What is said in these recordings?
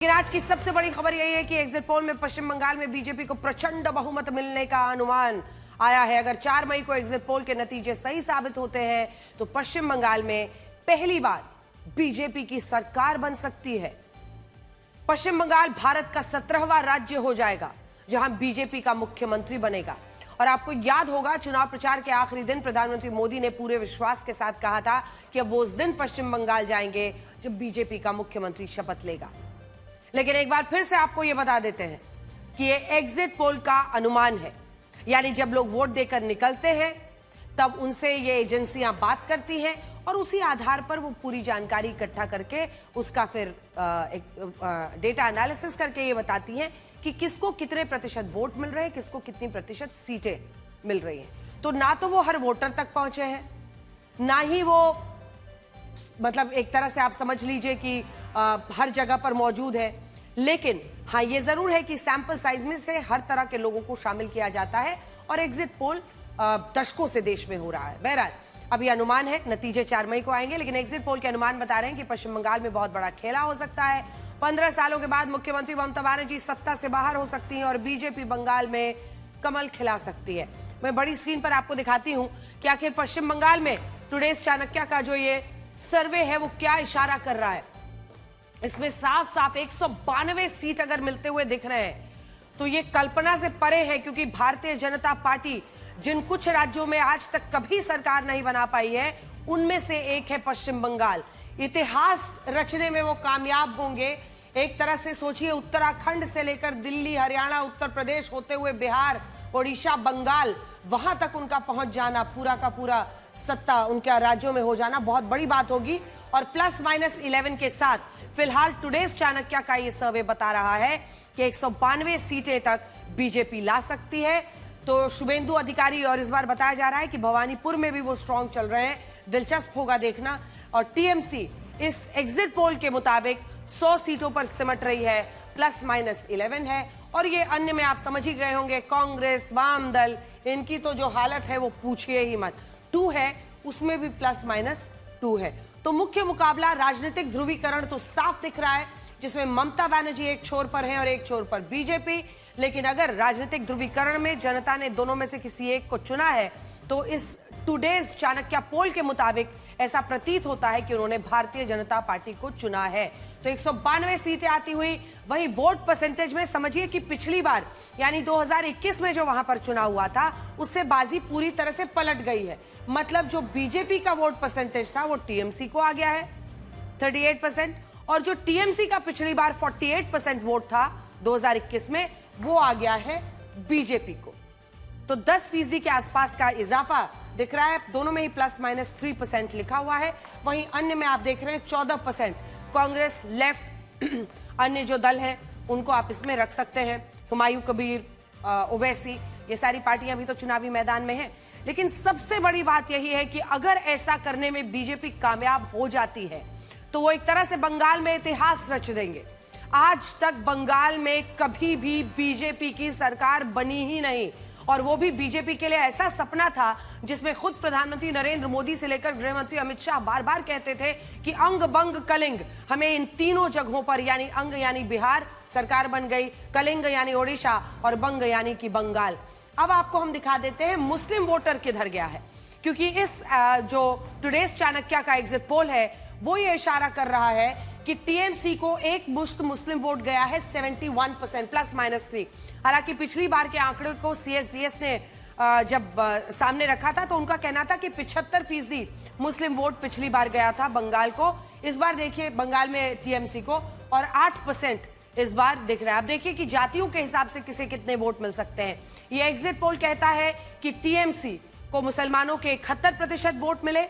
लेकिन आज की सबसे बड़ी खबर यही है कि एग्जिट पोल में पश्चिम बंगाल में बीजेपी को प्रचंड बहुमत मिलने का अनुमान आया है। अगर 4 मई को एग्जिट पोल के नतीजे सही साबित होते हैं तो पश्चिम बंगाल में पहली बार बीजेपी की सरकार बन सकती है। पश्चिम बंगाल भारत का 17वां राज्य हो जाएगा जहां बीजेपी का मुख्यमंत्री बनेगा। और आपको याद होगा, चुनाव प्रचार के आखिरी दिन प्रधानमंत्री मोदी ने पूरे विश्वास के साथ कहा था कि अब वो उस दिन पश्चिम बंगाल जाएंगे जब बीजेपी का मुख्यमंत्री शपथ लेगा। लेकिन एक बार फिर से आपको यह बता देते हैं कि ये एग्जिट पोल का अनुमान है, यानी जब लोग वोट देकर निकलते हैं तब उनसे ये एजेंसियां बात करती हैं और उसी आधार पर वो पूरी जानकारी इकट्ठा करके उसका फिर डेटा एनालिसिस करके ये बताती हैं कि किसको कितने प्रतिशत वोट मिल रहे हैं, किसको कितनी प्रतिशत सीटें मिल रही हैं। तो ना तो वो हर वोटर तक पहुंचे हैं, ना ही वो मतलब एक तरह से आप समझ लीजिए कि हर जगह पर मौजूद है। लेकिन हाँ, ये जरूर है कि सैंपल साइज में से हर तरह के लोगों को शामिल किया जाता है और एग्जिट पोल दशकों से देश में हो रहा है। बहरहाल अभी अनुमान है, नतीजे 4 मई को आएंगे, लेकिन एग्जिट पोल के अनुमान बता रहे हैं कि पश्चिम बंगाल में बहुत बड़ा खेला हो सकता है। 15 सालों के बाद मुख्यमंत्री ममता बनर्जी सत्ता से बाहर हो सकती हैं और बीजेपी बंगाल में कमल खिला सकती है। मैं बड़ी स्क्रीन पर आपको दिखाती हूं कि आखिर पश्चिम बंगाल में टुडेज चाणक्य का जो ये सर्वे है वो क्या इशारा कर रहा है। इसमें साफ साफ 192 सीट अगर मिलते हुए दिख रहे हैं तो ये कल्पना से परे है, क्योंकि भारतीय जनता पार्टी जिन कुछ राज्यों में आज तक कभी सरकार नहीं बना पाई है उनमें से एक है पश्चिम बंगाल। इतिहास रचने में वो कामयाब होंगे। एक तरह से सोचिए, उत्तराखंड से लेकर दिल्ली, हरियाणा, उत्तर प्रदेश होते हुए बिहार, ओडिशा, बंगाल, वहां तक उनका पहुंच जाना, पूरा का पूरा सत्ता उनके राज्यों में हो जाना बहुत बड़ी बात होगी। और +-11 के साथ फिलहाल टुडेज चाणक्य का ये सर्वे बता रहा है कि 192 सीटें तक बीजेपी ला सकती है। तो शुभेंदु अधिकारी, और इस बार बताया जा रहा है कि भवानीपुर में भी वो स्ट्रांग चल रहे हैं, दिलचस्प होगा देखना। और टीएमसी इस एग्जिट पोल के मुताबिक 100 सीटों पर सिमट रही है, +-11 है। और ये अन्य में आप समझ ही गए होंगे, कांग्रेस, वाम दल, इनकी तो जो हालत है वो पूछिए ही मत। 2 है, उसमें भी +-2 है। तो मुख्य मुकाबला, राजनीतिक ध्रुवीकरण तो साफ दिख रहा है, जिसमें ममता बनर्जी एक छोर पर है और एक छोर पर बीजेपी। लेकिन अगर राजनीतिक ध्रुवीकरण में जनता ने दोनों में से किसी एक को चुना है तो इस टुडेज चाणक्य पोल के मुताबिक ऐसा प्रतीत होता है कि उन्होंने भारतीय जनता पार्टी को चुना है। तो 192 सीटें आती हुई, वहीं वोट परसेंटेज में समझिए कि पिछली बार यानी 2021 में जो वहां पर चुनाव हुआ था उससे बाजी पूरी तरह से पलट गई है। मतलब जो बीजेपी का वोट परसेंटेज था वो टीएमसी को आ गया है 38%, और जो टीएमसी का पिछली बार 48% वोट था 2021 में, वो आ गया है बीजेपी को। तो 10% के आसपास का इजाफा दिख रहा है। दोनों में ही +-3% लिखा हुआ है। वहीं अन्य में आप देख रहे हैं 14%। कांग्रेस, लेफ्ट, अन्य जो दल हैं उनको आप इसमें रख सकते हैं। हुमायूं कबीर, ओवैसी, ये सारी पार्टियां भी तो चुनावी मैदान में हैं। लेकिन सबसे बड़ी बात यही है कि अगर ऐसा करने में बीजेपी कामयाब हो जाती है तो वो एक तरह से बंगाल में इतिहास रच देंगे। आज तक बंगाल में कभी भी बीजेपी की सरकार बनी ही नहीं, और वो भी बीजेपी के लिए ऐसा सपना था जिसमें खुद प्रधानमंत्री नरेंद्र मोदी से लेकर गृह मंत्री अमित शाह बार बार कहते थे कि अंग बंग कलिंग, हमें इन तीनों जगहों पर, यानी अंग यानी बिहार सरकार बन गई, कलिंग यानी ओडिशा और बंग यानी कि बंगाल। अब आपको हम दिखा देते हैं मुस्लिम वोटर किधर गया है, क्योंकि इस जो टुडेज चाणक्य का एग्जिट पोल है वो ये इशारा कर रहा है कि टीएमसी को एक मुश्त मुस्लिम वोट गया है 71%, +-3। हालांकि पिछली बार के आंकड़े को सीएसडीएस ने जब सामने रखा था तो उनका कहना था कि 75% मुस्लिम वोट पिछली बार गया था बंगाल को। इस बार देखिए बंगाल में टीएमसी को, और 8% इस बार दिख रहा है। अब देखिए कि जातियों के हिसाब से किसे कितने वोट मिल सकते हैं। यह एग्जिट पोल कहता है कि टीएमसी को मुसलमानों के 71% वोट मिले,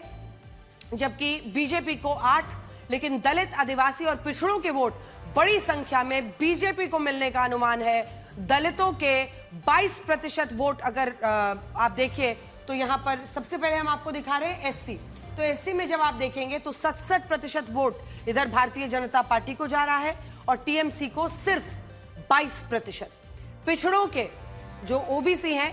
जबकि बीजेपी को 8। लेकिन दलित, आदिवासी और पिछड़ों के वोट बड़ी संख्या में बीजेपी को मिलने का अनुमान है। दलितों के 22% वोट अगर आप देखिए तो यहां पर सबसे पहले हम आपको दिखा रहे हैं एससी। तो एससी में जब आप देखेंगे तो 67% वोट इधर भारतीय जनता पार्टी को जा रहा है और टीएमसी को सिर्फ 22%। पिछड़ों के जो ओबीसी हैं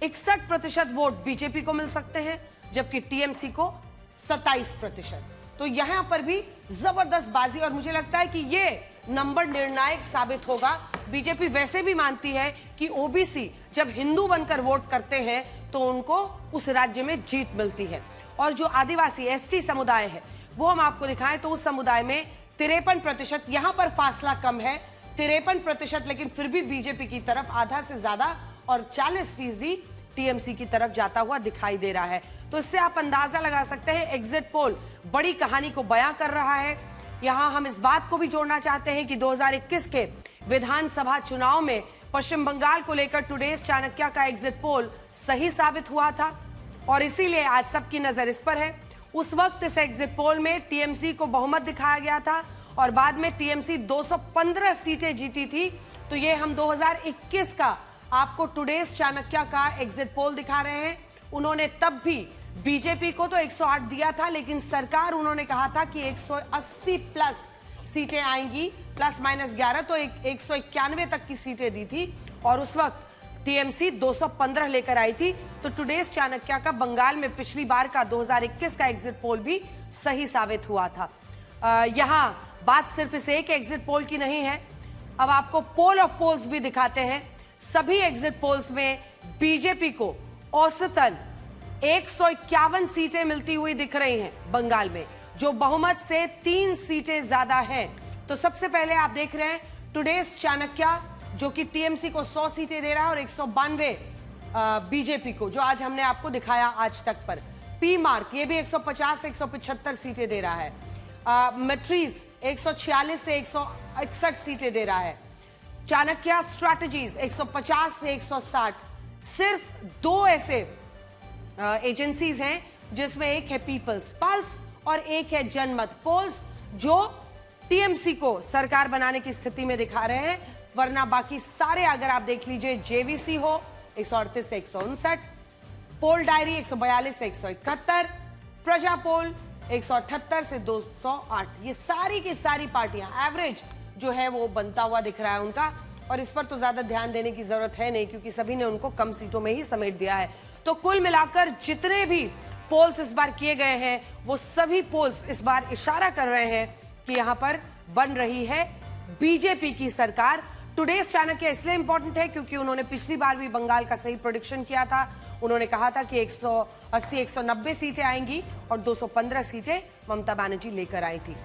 61% वोट बीजेपी को मिल सकते हैं, जबकि टीएमसी को 27%। तो यहां पर भी जबरदस्त बाजी, और मुझे लगता है कि ये नंबर निर्णायक साबित होगा। बीजेपी वैसे भी मानती है कि ओबीसी जब हिंदू बनकर वोट करते हैं तो उनको उस राज्य में जीत मिलती है। और जो आदिवासी एसटी समुदाय है वो हम आपको दिखाएं तो उस समुदाय में 53%, यहां पर फासला कम है 53%, लेकिन फिर भी बीजेपी की तरफ आधा से ज्यादा और 40% टीएमसी की तरफ जाता हुआ दिखाई दे रहा है। तो इससे आप अंदाजा लगा सकते हैं एग्जिट पोल बड़ी कहानी को बयां कर रहा है। यहां हम इस बात को भी जोड़ना चाहते हैं कि 2021 के विधानसभा चुनाव में पश्चिम बंगाल को लेकर टुडेज चाणक्य का एग्जिट पोल सही साबित हुआ था और इसीलिए आज सबकी नजर इस पर है। उस वक्त इस एग्जिट पोल में टीएमसी को बहुमत दिखाया गया था और बाद में टीएमसी 215 सीटें जीती थी। तो ये हम 2021 का आपको टुडेज चाणक्य का एग्जिट पोल दिखा रहे हैं। उन्होंने तब भी बीजेपी को तो 108 दिया था, लेकिन सरकार उन्होंने कहा था कि 180 प्लस सीटें आएंगी, प्लस माइनस 11, तो 191 तक की सीटें दी थी और उस वक्त टीएमसी 215 लेकर आई थी। तो टुडेज चाणक्य का बंगाल में पिछली बार का 2021 का एग्जिट पोल भी सही साबित हुआ था। यहां बात सिर्फ इस एक एग्जिट पोल की नहीं है, अब आपको पोल ऑफ पोल्स भी दिखाते हैं। सभी एग्जिट पोल्स में बीजेपी को औसतन 151 सीटें मिलती हुई दिख रही हैं बंगाल में, जो बहुमत से 3 सीटें ज्यादा हैं। तो सबसे पहले आप देख रहे हैं टुडेज चाणक्य जो कि टीएमसी को 100 सीटें दे रहा है और 192 बीजेपी को, जो आज हमने आपको दिखाया आज तक पर। पी मार्क ये भी 150 से 175 सीटें दे रहा है। मैट्रीज 146 से 161 सीटें दे रहा है। चाणक्य स्ट्रैटेजीज 150 से 160। सिर्फ 2 ऐसे एजेंसीज हैं जिसमें एक है पीपल्स पल्स और एक है जनमत पोल्स, जो टीएमसी को सरकार बनाने की स्थिति में दिखा रहे हैं। वरना बाकी सारे अगर आप देख लीजिए, जेवीसी हो 138 से 159, पोल डायरी 142 से 171, प्रजा पोल 178 से 208, ये सारी की सारी पार्टियां एवरेज जो है वो बनता हुआ दिख रहा है उनका। और इस पर तो ज्यादा ध्यान देने की जरूरत है नहीं, क्योंकि सभी ने उनको कम सीटों में ही समेट दिया है। तो कुल मिलाकर जितने भी पोल्स इस बार किए गए हैं वो सभी पोल्स इस बार इशारा कर रहे हैं कि यहां पर बन रही है बीजेपी की सरकार। टुडेज चाणक्य इसलिए इंपॉर्टेंट है क्योंकि उन्होंने पिछली बार भी बंगाल का सही प्रेडिक्शन किया था। उन्होंने कहा था कि 180-190 सीटें आएंगी और 215 सीटें ममता बनर्जी लेकर आई थी।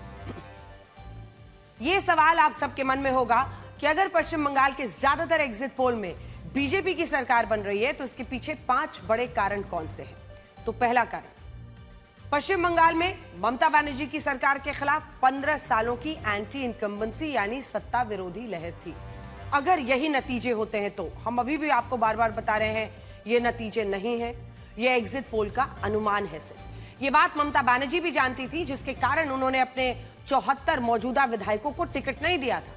ये सवाल आप सबके मन में होगा कि अगर पश्चिम बंगाल के ज्यादातर एग्जिट पोल में बीजेपी की सरकार बन रही है तो इसके पीछे 5 बड़े कारण कौन से हैं। तो पहला कारण, पश्चिम बंगाल में ममता बनर्जी की सरकार के खिलाफ 15 सालों की एंटी इनकम्बेंसी यानी सत्ता विरोधी लहर थी। अगर यही नतीजे होते हैं तो हम अभी भी आपको बार बार बता रहे हैं ये नतीजे नहीं है, ये एग्जिट पोल का अनुमान है सिर्फ। ये बात ममता बनर्जी भी जानती थी, जिसके कारण उन्होंने अपने 74 मौजूदा विधायकों को टिकट नहीं दिया था।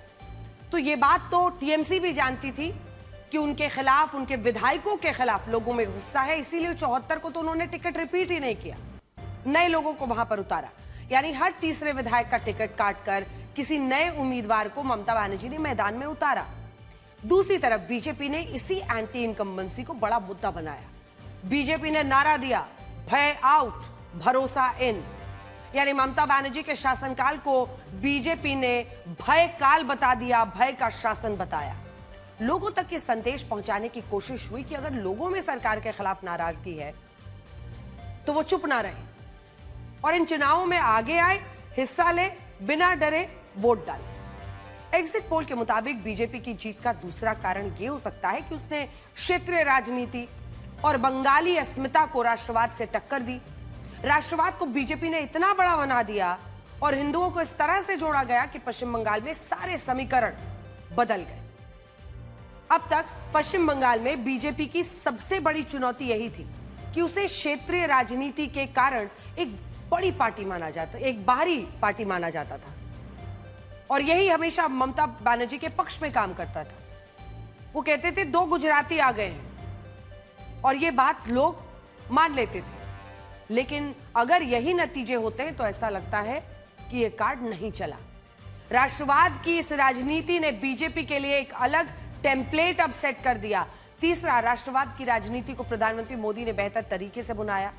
तो ये बात तो टीएमसी भी जानती थी कि उनके खिलाफ, उनके विधायकों के खिलाफ लोगों में गुस्सा है, इसीलिए 74 को तो उन्होंने टिकट रिपीट ही नहीं किया, नए लोगों को वहां पर उतारा। यानी हर तीसरे विधायक का टिकट काटकर किसी नए उम्मीदवार को ममता बनर्जी ने मैदान में उतारा। दूसरी तरफ बीजेपी ने इसी एंटी इनकम्बेंसी को बड़ा मुद्दा बनाया। बीजेपी ने नारा दिया, भय आउट भरोसा इन। यानी ममता बनर्जी के शासनकाल को बीजेपी ने भय काल बता दिया, भय का शासन बताया। लोगों तक ये संदेश पहुंचाने की कोशिश हुई कि अगर लोगों में सरकार के खिलाफ नाराजगी है तो वो चुप ना रहे और इन चुनावों में आगे आए, हिस्सा ले, बिना डरे वोट डाले। एग्जिट पोल के मुताबिक बीजेपी की जीत का दूसरा कारण यह हो सकता है कि उसने क्षेत्रीय राजनीति और बंगाली अस्मिता को राष्ट्रवाद से टक्कर दी। राष्ट्रवाद को बीजेपी ने इतना बड़ा बना दिया और हिंदुओं को इस तरह से जोड़ा गया कि पश्चिम बंगाल में सारे समीकरण बदल गए। अब तक पश्चिम बंगाल में बीजेपी की सबसे बड़ी चुनौती यही थी कि उसे क्षेत्रीय राजनीति के कारण एक बड़ी पार्टी माना जाता, एक बाहरी पार्टी माना जाता था और यही हमेशा ममता बनर्जी के पक्ष में काम करता था। वो कहते थे 2 गुजराती आ गए हैं और ये बात लोग मान लेते थे, लेकिन अगर यही नतीजे होते हैं तो ऐसा लगता है कि ये कार्ड नहीं चला। राष्ट्रवाद की इस राजनीति ने बीजेपी के लिए एक अलग टेम्पलेट अब सेट कर दिया। तीसरा, राष्ट्रवाद की राजनीति को प्रधानमंत्री मोदी ने बेहतर तरीके से बुनाया।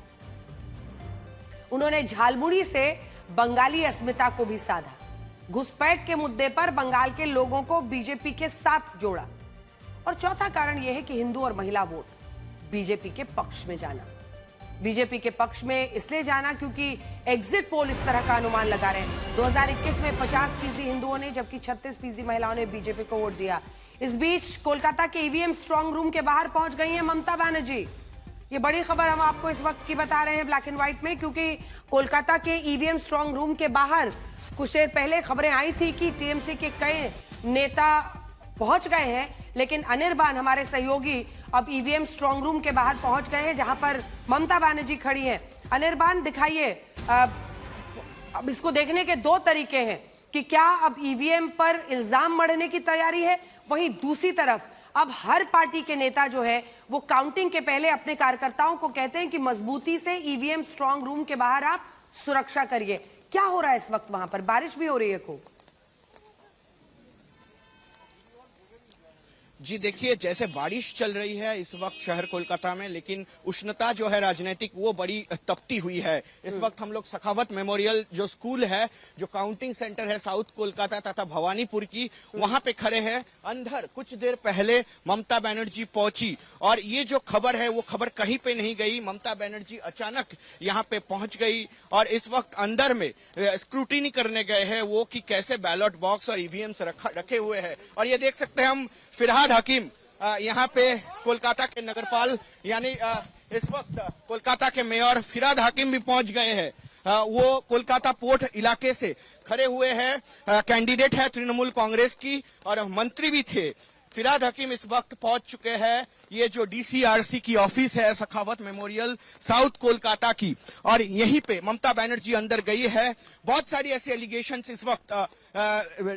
उन्होंने झालमुड़ी से बंगाली अस्मिता को भी साधा। घुसपैठ के मुद्दे पर बंगाल के लोगों को बीजेपी के साथ जोड़ा। और चौथा कारण यह है कि हिंदू और महिला वोट बीजेपी के पक्ष में जाना। बीजेपी के पक्ष में इसलिए जाना क्योंकि एग्जिट पोल इस तरह का अनुमान लगा रहे हैं। 2021 में 50% हिंदुओं ने जबकि 36% महिलाओं ने बीजेपी को वोट दिया। इस बीच कोलकाता के ईवीएम स्ट्रांग रूम के बाहर पहुंच गई हैं ममता बनर्जी। ये बड़ी खबर हम आपको इस वक्त की बता रहे हैं ब्लैक एंड व्हाइट में, क्योंकि कोलकाता के ईवीएम स्ट्रांग रूम के बाहर कुछ देर पहले खबरें आई थी कि टीएमसी के कई नेता पहुंच गए हैं, लेकिन अनिर्बान हमारे सहयोगी अब ईवीएम स्ट्रांग रूम के बाहर पहुंच गए हैं जहां पर ममता बनर्जी खड़ी हैं। अनिर्बान दिखाइए, अब इसको देखने के दो तरीके हैं कि क्या अब ईवीएम पर इल्जाम मढ़ने की तैयारी है, वहीं दूसरी तरफ अब हर पार्टी के नेता जो है वो काउंटिंग के पहले अपने कार्यकर्ताओं को कहते हैं कि मजबूती से ईवीएम स्ट्रांग रूम के बाहर आप सुरक्षा करिए। क्या हो रहा है इस वक्त वहां पर? बारिश भी हो रही है खूब। जी देखिए, जैसे बारिश चल रही है इस वक्त शहर कोलकाता में, लेकिन उष्णता जो है राजनीतिक वो बड़ी तपती हुई है। इस वक्त हम लोग सखावत मेमोरियल जो स्कूल है, जो काउंटिंग सेंटर है साउथ कोलकाता तथा भवानीपुर की, वहां पे खड़े हैं। अंदर कुछ देर पहले ममता बनर्जी पहुंची और ये जो खबर है वो खबर कहीं पे नहीं गई। ममता बनर्जी अचानक यहाँ पे पहुंच गई और इस वक्त अंदर में स्क्रूटिनी करने गए हैं वो कि कैसे बैलेट बॉक्स और ईवीएम्स रखे हुए हैं। और ये देख सकते हैं हम फिरहाद हकीम यहाँ पे कोलकाता के नगरपाल यानी इस वक्त कोलकाता के मेयर फिरहाद हकीम भी पहुंच गए हैं। वो कोलकाता पोर्ट इलाके से खड़े हुए हैं, कैंडिडेट है तृणमूल कांग्रेस की और मंत्री भी थे। फिरहाद हकीम इस वक्त पहुंच चुके हैं। ये जो डीसीआरसी की ऑफिस है सखावत मेमोरियल साउथ कोलकाता की, और यहीं पे ममता बनर्जी अंदर गई है। बहुत सारी ऐसी एलिगेशंस इस वक्त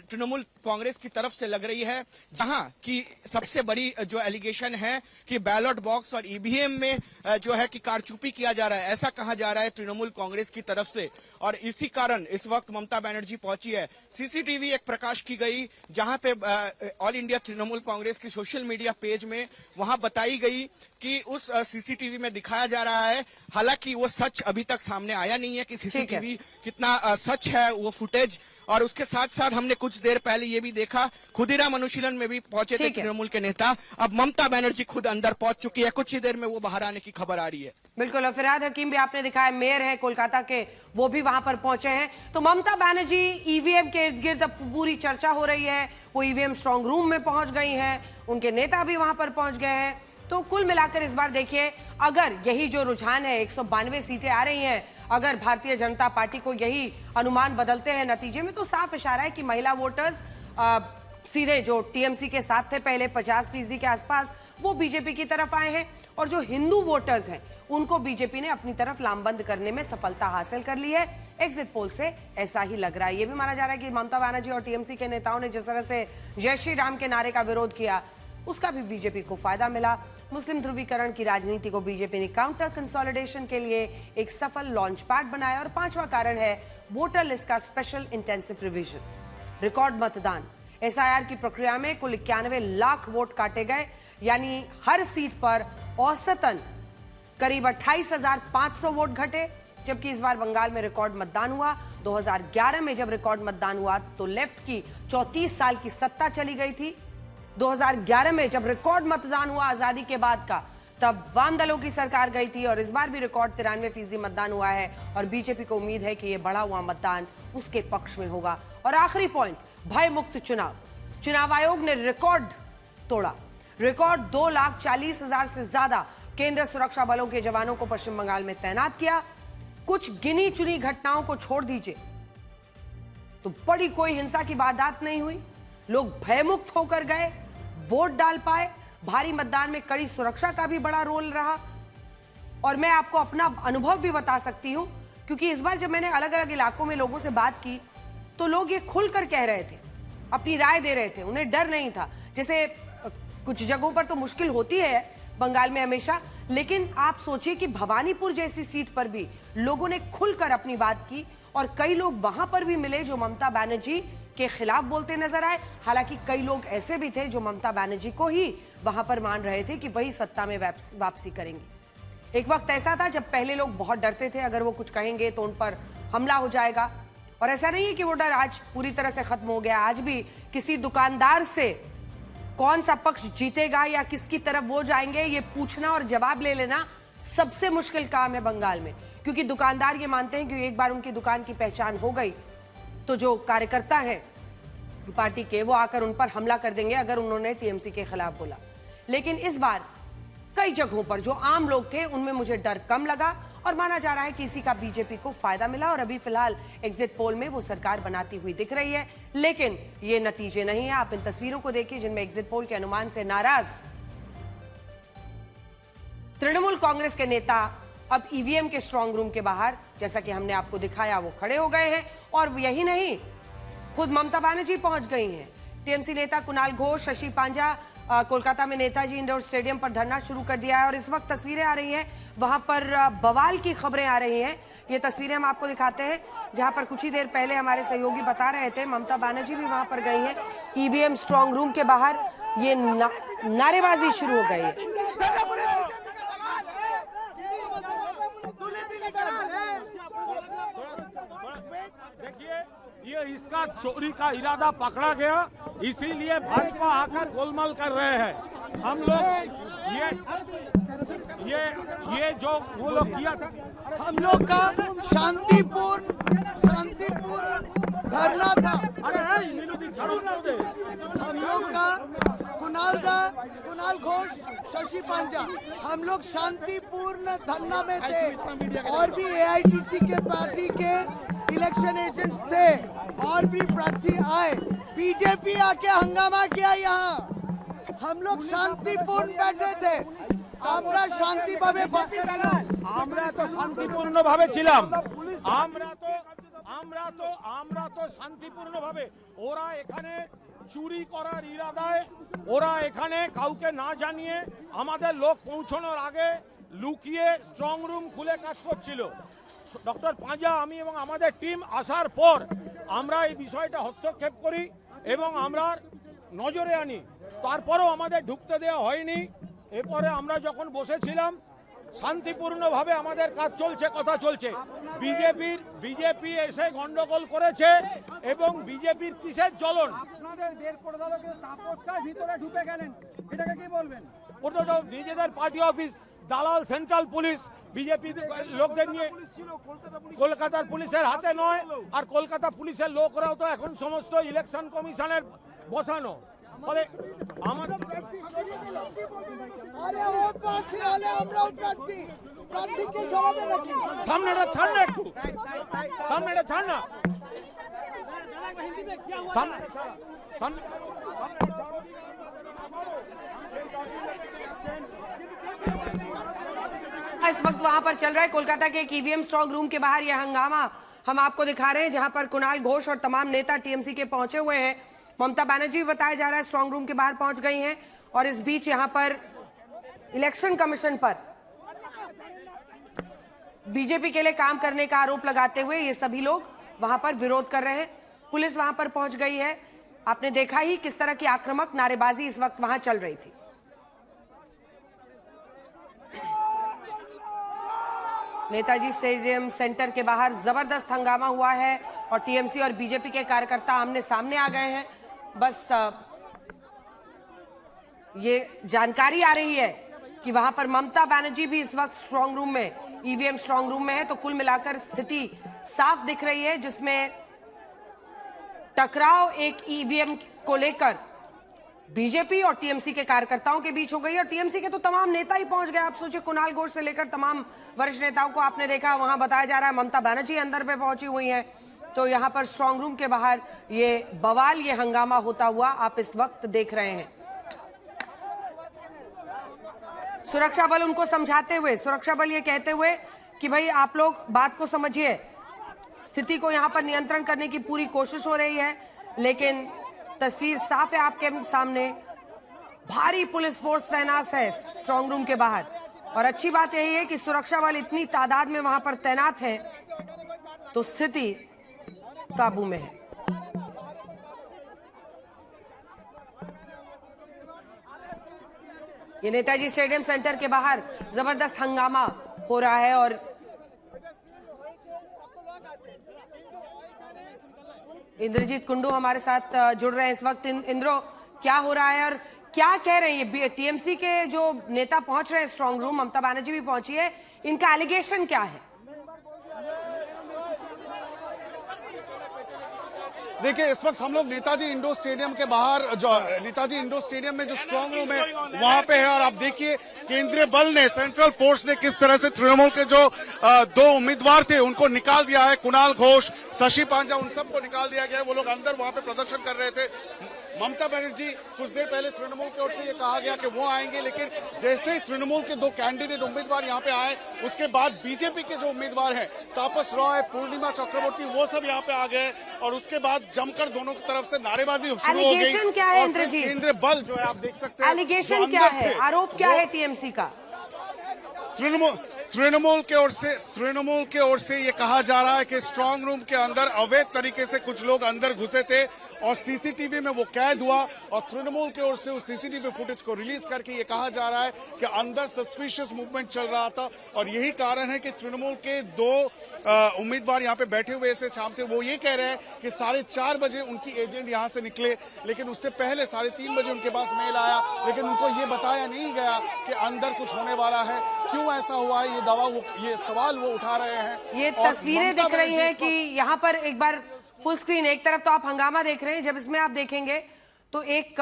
तृणमूल कांग्रेस की तरफ से लग रही है, जहां की सबसे बड़ी जो एलिगेशन है कि बैलेट बॉक्स और ईवीएम में जो है कि कारचुपी किया जा रहा है, ऐसा कहा जा रहा है तृणमूल कांग्रेस की तरफ से। और इसी कारण इस वक्त ममता बनर्जी पहुंची है। सीसीटीवी एक प्रकाश की गई जहां पे ऑल इंडिया तृणमूल कांग्रेस की सोशल मीडिया पेज में वहां बताई गई कि उस सीसीटीवी में दिखाया जा रहा है, हालांकि वो सच अभी तक सामने आया नहीं है कि सीसीटीवी कितना सच है वो फुटेज। और उसके साथ साथ हमने कुछ देर पहले ये भी देखा, खुदीराम अनुशीलन में भी पहुंचे थे तृणमूल के नेता। अब ममता बनर्जी खुद अंदर पहुंच चुकी है, कुछ ही देर में वो बाहर आने की खबर आ रही है। बिल्कुल, और फिरहाद हकीम भी आपने दिखाया, मेयर है कोलकाता के, वो भी वहां पर पहुंचे हैं। तो ममता बनर्जी ईवीएम के इर्द गिर्द अब पूरी चर्चा हो रही है। वो ईवीएम स्ट्रांग रूम में पहुंच गई हैं, उनके नेता भी वहां पर पहुंच गए हैं। तो कुल मिलाकर इस बार देखिए, अगर यही जो रुझान है 192 सीटें आ रही हैं, अगर भारतीय जनता पार्टी को यही अनुमान बदलते हैं नतीजे में, तो साफ इशारा है कि महिला वोटर्स सीधे जो टीएमसी के साथ थे पहले 50% के आसपास, वो बीजेपी की तरफ आए हैं। और जो हिंदू वोटर्स हैं उनको बीजेपी ने अपनी तरफ लामबंद करने में सफलता हासिल कर ली है। एग्जिट पोल से ऐसा ही लग रहा है। ये भी माना जा रहा है कि ममता बनर्जी और टीएमसी के नेताओं ने जिस तरह से जय श्री राम के नारे का विरोध किया, उसका भी बीजेपी को फायदा मिला। मुस्लिम ध्रुवीकरण की राजनीति को बीजेपी ने काउंटर कंसोलिडेशन के लिए एक सफल लॉन्च पैड बनाया। और पांचवा कारण है वोटर लिस्ट का स्पेशल इंटेंसिव रिवीजन, रिकॉर्ड मतदान। एसआईआर की प्रक्रिया में कुल 91 लाख वोट काटे गए, यानी हर सीट पर औसतन करीब 28,500 वोट घटे। जबकि इस बार बंगाल में रिकॉर्ड मतदान हुआ। 2011 में जब रिकॉर्ड मतदान हुआ तो लेफ्ट की 34 साल की सत्ता चली गई थी। 2011 में जब रिकॉर्ड मतदान हुआ आजादी के बाद का, तब वाम दलों की सरकार गई थी। और इस बार भी रिकॉर्ड 93% मतदान हुआ है और बीजेपी को उम्मीद है कि यह बढ़ा हुआ मतदान उसके पक्ष में होगा। और आखिरी पॉइंट, भय मुक्त चुनाव। चुनाव आयोग ने रिकॉर्ड तोड़ा। रिकॉर्ड 2,40,000 से ज्यादा केंद्रीय सुरक्षा बलों के जवानों को पश्चिम बंगाल में तैनात किया। कुछ गिनी चुनी घटनाओं को छोड़ दीजिए तो बड़ी कोई हिंसा की वारदात नहीं हुई। लोग भयमुक्त होकर गए, वोट डाल पाए। भारी मतदान में कड़ी सुरक्षा का भी बड़ा रोल रहा। और मैं आपको अपना अनुभव भी बता सकती हूं, क्योंकि इस बार जब मैंने अलग अलग इलाकों में लोगों से बात की तो लोग ये खुलकर कह रहे थे, अपनी राय दे रहे थे, उन्हें डर नहीं था। जैसे कुछ जगहों पर तो मुश्किल होती है बंगाल में हमेशा, लेकिन आप सोचिए कि भवानीपुर जैसी सीट पर भी लोगों ने खुलकर अपनी बात की। और कई लोग वहां पर भी मिले जो ममता बनर्जी के खिलाफ बोलते नजर आए। हालांकि कई लोग ऐसे भी थे जो ममता बनर्जी को ही वहां पर मान रहे थे कि वही सत्ता में वापसी करेंगी। एक वक्त ऐसा था जब पहले लोग बहुत डरते थे, अगर वो कुछ कहेंगे तो उन पर हमला हो जाएगा। और ऐसा नहीं है कि वो डर आज पूरी तरह से खत्म हो गया। आज भी किसी दुकानदार से कौन सा पक्ष जीतेगा या किसकी तरफ वो जाएंगे, ये पूछना और जवाब ले लेना सबसे मुश्किल काम है बंगाल में, क्योंकि दुकानदार ये मानते हैं कि एक बार उनकी दुकान की पहचान हो गई तो जो कार्यकर्ता है पार्टी के वो आकर उन पर हमला कर देंगे अगर उन्होंने टीएमसी के खिलाफ बोला। लेकिन इस बार कई जगहों पर जो आम लोग थे उनमें मुझे डर कम लगा और माना जा रहा है कि इसी का बीजेपी को फायदा मिला और अभी फिलहाल एग्जिट पोल में वो सरकार बनाती हुई दिख रही है। लेकिन ये नतीजे नहीं है। आप इन तस्वीरों को देखिए जिनमें एग्जिट पोल के अनुमान से नाराज तृणमूल कांग्रेस के नेता अब ईवीएम के स्ट्रांग रूम के बाहर, जैसा कि हमने आपको दिखाया, वो खड़े हो गए हैं। और यही नहीं, खुद ममता बनर्जी पहुंच गई हैं। टीएमसी नेता कुणाल घोष, शशि पांजा कोलकाता में नेताजी इंडोर स्टेडियम पर धरना शुरू कर दिया है और इस वक्त तस्वीरें आ रही हैं, वहां पर बवाल की खबरें आ रही हैं। ये तस्वीरें हम आपको दिखाते हैं जहां पर कुछ ही देर पहले हमारे सहयोगी बता रहे थे ममता बनर्जी भी वहां पर गई हैं। ईवीएम स्ट्रांग रूम के बाहर ये नारेबाजी शुरू हो गई है। देखिए, ये इसका चोरी का इरादा पकड़ा गया, इसीलिए भाजपा आकर गोलमाल कर रहे हैं। हम लोग ये जो वो लोग किया था, हम लोग का शांतिपूर्ण धरना था। हम लोग का कुणाल घोष, शशि पांजा, हम लोग शांतिपूर्ण धरना में थे और भी एआईटीसी के पार्टी के इलेक्शन एजेंट्स थे और भी प्रार्थी आए। बीजेपी आके हंगामा किया यहाँ। हम लोग शांतिपूर्ण बैठे थे। আমরা তো শান্তিপূর্ণভাবে ছিলাম। আমরা তো শান্তিপূর্ণভাবে, ওরা এখানে চুরি করার ইরাদায়, ওরা এখানে কাউকে না জানিয়ে আমাদের লোক পৌঁছানোর আগে লুকিয়ে স্ট্রং রুম খুলে কাজ করছিল। ডক্টর পাঁজা, আমি এবং আমাদের টিম আসার পর আমরা এই বিষয়টা হস্তক্ষেপ করি এবং আমরা নজরে আনি। তারপরেও আমাদের ঢুকতে দেওয়া হয়নি। এরপরে আমরা যখন বসেছিলাম শান্তিপূর্ণভাবে আমাদের কাজ চলছে, কথা চলছে। বিজেপি এসে গন্ডগোল করেছে এবং বিজেপির কিসের জ্বলন? আপনাদের বের করে দিল কিন্তু তাপসটার ভিতরে ঢুকে গেলেন, এটাকে কি বলবেন? ওটা তো নিজেদের পার্টি অফিস, দালাল সেন্ট্রাল পুলিশ বিজেপি লোকদের নিয়ে, কলকাতার পুলিশের হাতে নয়। আর কলকাতা পুলিশের লোকরাও তো এখন সমস্ত ইলেকশন কমিশনের বসানো। ফলে আমাদের সামনেটা ছাড় না, একটু সামনেটা ছাড় না। इस वक्त वहां पर चल रहा है कोलकाता के एक ईवीएम स्ट्रांग रूम के बाहर यह हंगामा हम आपको दिखा रहे हैं, जहां पर कुणाल घोष और तमाम नेता टीएमसी के पहुंचे हुए हैं। ममता बनर्जी भी बताया जा रहा है स्ट्रांग रूम के बाहर पहुंच गई हैं और इस बीच यहां पर इलेक्शन कमीशन पर बीजेपी के लिए काम करने का आरोप लगाते हुए ये सभी लोग वहां पर विरोध कर रहे हैं। पुलिस वहां पर पहुंच गई है। आपने देखा ही किस तरह की आक्रामक नारेबाजी इस वक्त वहां चल रही थी। नेताजी स्टेडियम सेंटर के बाहर जबरदस्त हंगामा हुआ है और टीएमसी और बीजेपी के कार्यकर्ता आमने सामने आ गए हैं। बस ये जानकारी आ रही है कि वहां पर ममता बनर्जी भी इस वक्त स्ट्रांग रूम में, ईवीएम स्ट्रांग रूम में है। तो कुल मिलाकर स्थिति साफ दिख रही है, जिसमें टकराव एक ईवीएम को लेकर बीजेपी और टीएमसी के कार्यकर्ताओं के बीच हो गई और टीएमसी के तो तमाम नेता ही पहुंच गए। आप सोचिए, कुणाल घोष से लेकर तमाम वरिष्ठ नेताओं को आपने देखा। वहां बताया जा रहा है ममता बनर्जी अंदर पे पहुंची हुई हैं। तो यहां पर स्ट्रांग रूम के बाहर ये बवाल, ये हंगामा होता हुआ आप इस वक्त देख रहे हैं। सुरक्षा बल उनको समझाते हुए, सुरक्षा बल ये कहते हुए कि भाई आप लोग बात को समझिए, स्थिति को यहां पर नियंत्रण करने की पूरी कोशिश हो रही है। लेकिन तस्वीर साफ है आपके सामने, भारी पुलिस फोर्स तैनात है स्ट्रांग रूम के बाहर। और अच्छी बात यही है कि सुरक्षा बल इतनी तादाद में वहां पर तैनात है तो स्थिति काबू में है। ये नेताजी स्टेडियम सेंटर के बाहर जबरदस्त हंगामा हो रहा है और इंद्रजीत कुंडू हमारे साथ जुड़ रहे हैं इस वक्त। इंद्रो, क्या हो रहा है और क्या कह रहे हैं ये टीएमसी के जो नेता पहुंच रहे हैं स्ट्रांग रूम, ममता बनर्जी भी पहुंची है, इनका एलिगेशन क्या है? देखिए, इस वक्त हम लोग नेताजी इंडोर स्टेडियम के बाहर, जो नेताजी इंडोर स्टेडियम में जो स्ट्रांग रूम है वहां पे है, और आप देखिए केंद्रीय बल ने, सेंट्रल फोर्स ने किस तरह से तृणमूल के जो दो उम्मीदवार थे उनको निकाल दिया है। कुणाल घोष, शशि पांजा, उन सबको निकाल दिया गया है। वो लोग अंदर वहां पे प्रदर्शन कर रहे थे। ममता बनर्जी, कुछ देर पहले तृणमूल की ओर से ये कहा गया कि वो आएंगे, लेकिन जैसे ही तृणमूल के दो कैंडिडेट उम्मीदवार यहाँ पे आए, उसके बाद बीजेपी के जो उम्मीदवार हैं, तापस रॉय, पूर्णिमा चक्रवर्ती, वो सब यहाँ पे आ गए, और उसके बाद जमकर दोनों की तरफ से नारेबाजी शुरू हो गई। क्या है इंद्रजीत? केंद्रीय बल जो है, आप देख सकते हैं, एलिगेशन क्या है, आरोप क्या है टीएमसी का? तृणमूल के ओर से ये कहा जा रहा है कि स्ट्रांग रूम के अंदर अवैध तरीके से कुछ लोग अंदर घुसे थे और सीसीटीवी में वो कैद हुआ, और तृणमूल की ओर से उस सीसीटीवी फुटेज को रिलीज करके ये कहा जा रहा है कि अंदर सस्पिशियस मूवमेंट चल रहा था, और यही कारण है कि तृणमूल के दो उम्मीदवार यहाँ पे बैठे हुए थे शाम से। वो ये कह रहे हैं कि 4:30 बजे उनकी एजेंट यहाँ से निकले, लेकिन उससे पहले 3:30 बजे उनके पास मेल आया, लेकिन उनको ये बताया नहीं गया कि अंदर कुछ होने वाला है। क्यों ऐसा हुआ है, ये सवाल वो उठा रहे हैं। ये तस्वीरें दिख रही हैं कि यहाँ पर एक बार फुल स्क्रीन, एक तरफ तो आप हंगामा देख रहे हैं, जब इसमें आप देखेंगे तो एक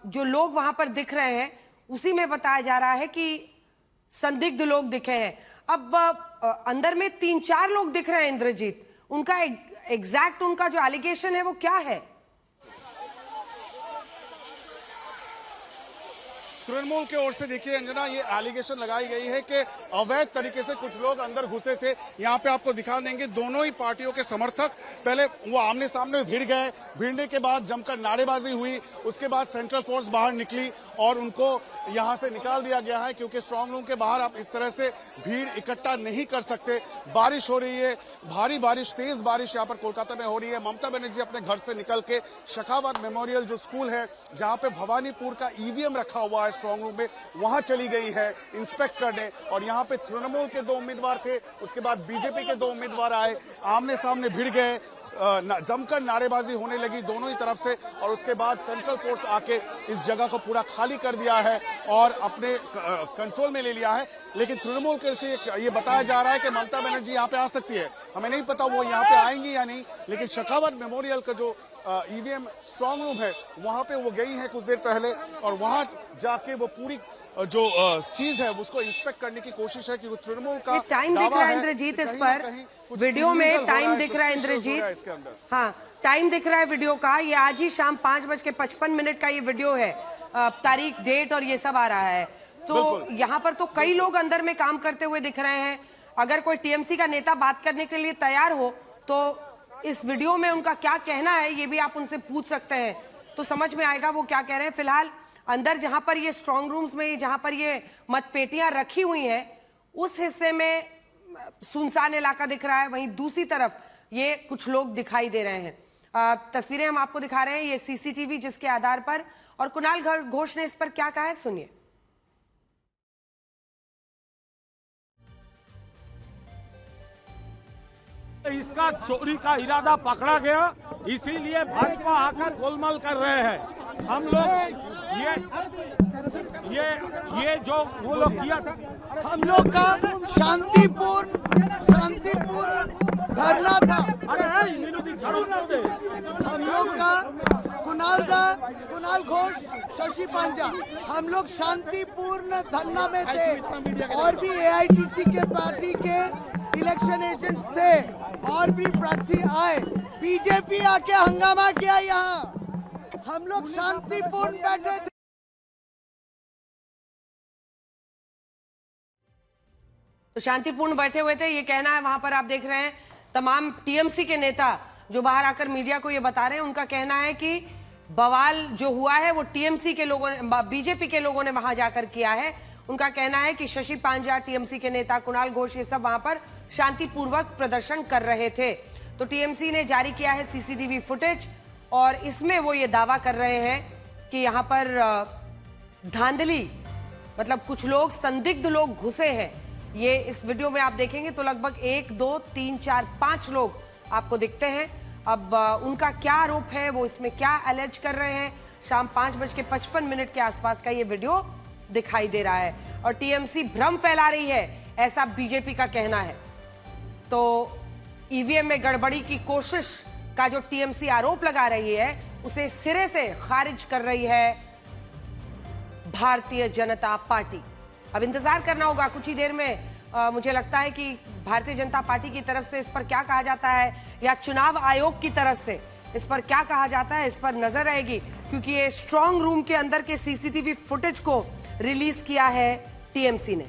जो लोग वहां पर दिख रहे हैं उसी में बताया जा रहा है कि संदिग्ध लोग दिखे हैं। अब अंदर में 3-4 लोग दिख रहे हैं इंद्रजीत, उनका एग्जैक्ट उनका जो एलिगेशन है वो क्या है? तृणमूल की ओर से देखिए अंजना, ये एलिगेशन लगाई गई है कि अवैध तरीके से कुछ लोग अंदर घुसे थे। यहाँ पे आपको दिखा देंगे, दोनों ही पार्टियों के समर्थक पहले वो आमने सामने भिड़ गए, भिड़ने के बाद जमकर नारेबाजी हुई, उसके बाद सेंट्रल फोर्स बाहर निकली और उनको यहाँ से निकाल दिया गया है, क्योंकि स्ट्रांग रूम के बाहर आप इस तरह से भीड़ इकट्ठा नहीं कर सकते। बारिश हो रही है, भारी बारिश, तेज बारिश यहाँ पर कोलकाता में हो रही है। ममता बनर्जी अपने घर से निकल के शेखावत मेमोरियल जो स्कूल है, जहाँ पे भवानीपुर का ईवीएम रखा हुआ है स्ट्रांग रूम में, वहां चली गई है इंस्पेक्ट करने, और यहाँ पे तृणमूल के 2 उम्मीदवार थे, उसके बाद बीजेपी के 2 उम्मीदवार आए, आमने सामने भिड़ गए, जमकर नारेबाजी होने लगी दोनों ही तरफ से, और उसके बाद सेंट्रल फोर्स आके इस जगह को पूरा खाली कर दिया है और अपने कंट्रोल में ले लिया है। लेकिन तृणमूल के से ये बताया जा रहा है कि ममता बनर्जी यहाँ पे आ सकती है। हमें नहीं पता वो यहाँ पे आएंगी या नहीं, लेकिन शेखावत मेमोरियल का जो ईवीएम स्ट्रांग रूम है वहां पे वो गई है कुछ देर पहले, और वहां जाके वो पूरी जो चीज है उसको इंस्पेक्ट करने की कोशिश है, क्योंकि तृणमूल का टाइम दिख रहा है इंद्रजीत, इस पर वीडियो में टाइम दिख रहा है इंद्रजीत, हाँ टाइम दिख रहा है वीडियो का। ये आज ही शाम 5:55 का ये वीडियो है, तारीख, डेट और ये सब आ रहा है। तो यहाँ पर तो कई लोग अंदर में काम करते हुए दिख रहे हैं। अगर कोई टीएमसी का नेता बात करने के लिए तैयार हो तो इस वीडियो में उनका क्या कहना है ये भी आप उनसे पूछ सकते हैं, तो समझ में आएगा वो क्या कह रहे हैं। फिलहाल अंदर जहां पर ये स्ट्रांग रूम्स में जहां पर ये मतपेटियां रखी हुई हैं उस हिस्से में सुनसान इलाका दिख रहा है, वहीं दूसरी तरफ ये कुछ लोग दिखाई दे रहे हैं। तस्वीरें हम आपको दिखा रहे हैं, ये सीसीटीवी जिसके आधार पर, और कुणाल घोष ने इस पर क्या कहा है सुनिए। इसका चोरी का इरादा पकड़ा गया, इसीलिए भाजपा आकर गोलमाल कर रहे हैं। हम लोग ये जो वो लोग किया था, हम लोग का शांतिपूर्ण धरना था। हम लोग का कुणाल घोष, शशि पांजा, हम लोग शांतिपूर्ण धरना में थे, और भी एआईटीसी के पार्टी के इलेक्शन एजेंट्स थे, और भी प्रार्थी आए, बीजेपी आके हंगामा किया। यहाँ हम लोग शांतिपूर्ण बैठे थे। तो शांतिपूर्ण बैठे हुए थे, ये कहना है। वहां पर आप देख रहे हैं तमाम टीएमसी के नेता जो बाहर आकर मीडिया को ये बता रहे हैं, उनका कहना है कि बवाल जो हुआ है वो टीएमसी के लोगों ने, बीजेपी के लोगों ने वहां जाकर किया है। उनका कहना है कि शशि पांजा, टीएमसी के नेता कुणाल घोष, ये सब वहां पर शांतिपूर्वक प्रदर्शन कर रहे थे। तो टीएमसी ने जारी किया है सीसीटीवी फुटेज, और इसमें वो ये दावा कर रहे हैं कि यहाँ पर धांधली, मतलब कुछ लोग, संदिग्ध लोग घुसे हैं। ये इस वीडियो में आप देखेंगे तो लगभग 1, 2, 3, 4, 5 लोग आपको दिखते हैं। अब उनका क्या आरोप है, वो इसमें क्या एलेज कर रहे हैं। शाम 5:55 के आसपास का ये वीडियो दिखाई दे रहा है और टीएमसी भ्रम फैला रही है, ऐसा बीजेपी का कहना है। तो ईवीएम में गड़बड़ी की कोशिश का जो टीएमसी आरोप लगा रही है, उसे सिरे से खारिज कर रही है भारतीय जनता पार्टी। अब इंतजार करना होगा, कुछ ही देर में मुझे लगता है कि भारतीय जनता पार्टी की तरफ से इस पर क्या कहा जाता है या चुनाव आयोग की तरफ से इस पर क्या कहा जाता है, इस पर नजर रहेगी, क्योंकि ये स्ट्रांग रूम के अंदर के सीसीटीवी फुटेज को रिलीज किया है टीएमसी ने।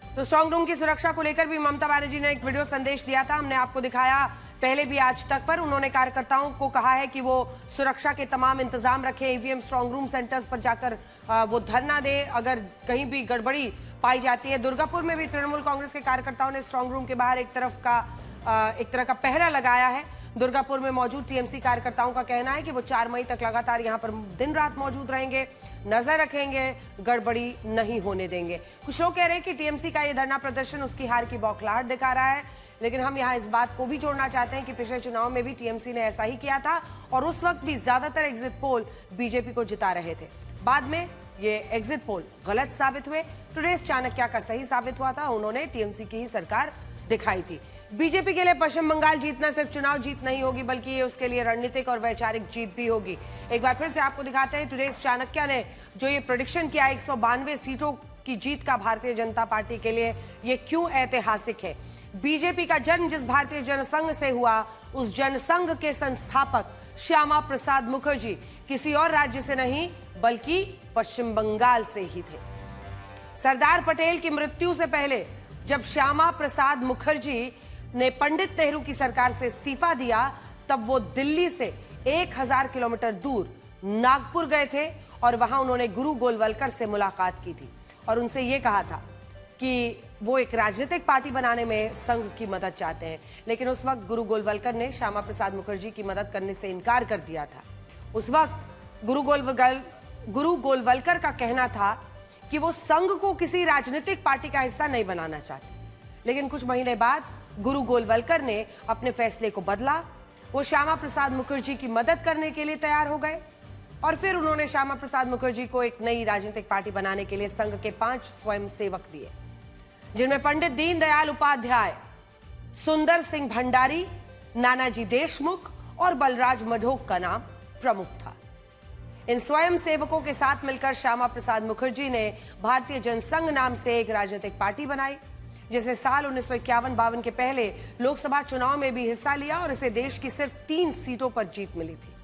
तो स्ट्रांग रूम की सुरक्षा को लेकर भी ममता बनर्जी ने एक वीडियो संदेश दिया था, हमने आपको दिखाया पहले भी आज तक पर। उन्होंने कार्यकर्ताओं को कहा है कि वो सुरक्षा के तमाम इंतजाम रखें, ईवीएम स्ट्रांग रूम सेंटर्स पर जाकर वो धरना दे अगर कहीं भी गड़बड़ी पाई जाती है। दुर्गापुर में भी तृणमूल कांग्रेस के कार्यकर्ताओं ने स्ट्रांग रूम के बाहर एक तरह का पहरा लगाया है। दुर्गापुर में मौजूद टीएमसी कार्यकर्ताओं का कहना है कि वो 4 मई तक लगातार यहां पर दिन रात मौजूद रहेंगे, नजर रखेंगे, गड़बड़ी नहीं होने देंगे। कुछ लोग कह रहे हैं कि टीएमसी का ये धरना प्रदर्शन उसकी हार की बौखलाहट दिखा रहा है, लेकिन हम यहाँ इस बात को भी जोड़ना चाहते हैं कि पिछले चुनाव में भी टीएमसी ने ऐसा ही किया था और उस वक्त भी ज्यादातर एग्जिट पोल बीजेपी को जिता रहे थे। बाद में ये एग्जिट पोल गलत साबित हुए। टुडेस चाणक्य का सही साबित हुआ था, उन्होंने टीएमसी की ही सरकार दिखाई थी। बीजेपी के लिए पश्चिम बंगाल जीतना सिर्फ चुनाव जीत नहीं होगी, बल्कि ये उसके लिए रणनीतिक और वैचारिक जीत भी होगी। एक बार फिर से आपको दिखाते हैं टुडेस चाणक्य ने जो ये प्रेडिक्शन किया 192 सीटों की जीत का भारतीय जनता पार्टी के लिए, ये क्यों ऐतिहासिक है। बीजेपी का जन्म जिस भारतीय जनसंघ से हुआ, उस जनसंघ के संस्थापक श्यामा प्रसाद मुखर्जी किसी और राज्य से नहीं बल्कि पश्चिम बंगाल से ही थे। सरदार पटेल की मृत्यु से पहले जब श्यामा प्रसाद मुखर्जी ने पंडित नेहरू की सरकार से इस्तीफा दिया, तब वो दिल्ली से 1000 किलोमीटर दूर नागपुर गए थे और वहां उन्होंने गुरु गोलवलकर से मुलाकात की थी और उनसे ये कहा था कि वो एक राजनीतिक पार्टी बनाने में संघ की मदद चाहते हैं। लेकिन उस वक्त गुरु गोलवलकर ने श्यामा प्रसाद मुखर्जी की मदद करने से इनकार कर दिया था। उस वक्त गुरु गोलवलकर का कहना था कि वो संघ को किसी राजनीतिक पार्टी का हिस्सा नहीं बनाना चाहते। लेकिन कुछ महीने बाद गुरु गोलवलकर ने अपने फैसले को बदला, वो श्यामा प्रसाद मुखर्जी की मदद करने के लिए तैयार हो गए और फिर उन्होंने श्यामा प्रसाद मुखर्जी को एक नई राजनीतिक पार्टी बनाने के लिए संघ के 5 स्वयंसेवक दिए, जिनमें पंडित दीनदयाल उपाध्याय, सुंदर सिंह भंडारी, नानाजी देशमुख और बलराज मधोक का नाम प्रमुख था। इन स्वयंसेवकों के साथ मिलकर श्यामा प्रसाद मुखर्जी ने भारतीय जनसंघ नाम से एक राजनीतिक पार्टी बनाई, जिसे साल 1951-52 के पहले लोकसभा चुनाव में भी हिस्सा लिया और इसे देश की सिर्फ 3 सीटों पर जीत मिली थी।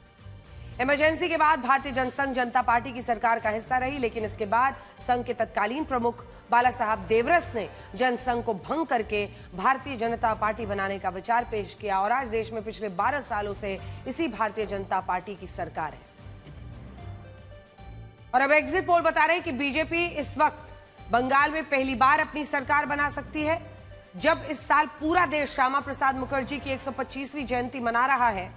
इमरजेंसी के बाद भारतीय जनसंघ जनता पार्टी की सरकार का हिस्सा रही, लेकिन इसके बाद संघ के तत्कालीन प्रमुख बाला साहब देवरस ने जनसंघ को भंग करके भारतीय जनता पार्टी बनाने का विचार पेश किया और आज देश में पिछले 12 सालों से इसी भारतीय जनता पार्टी की सरकार है। और अब एग्जिट पोल बता रहे हैं कि बीजेपी इस वक्त बंगाल में पहली बार अपनी सरकार बना सकती है। जब इस साल पूरा देश श्यामा प्रसाद मुखर्जी की 125वीं जयंती मना रहा है,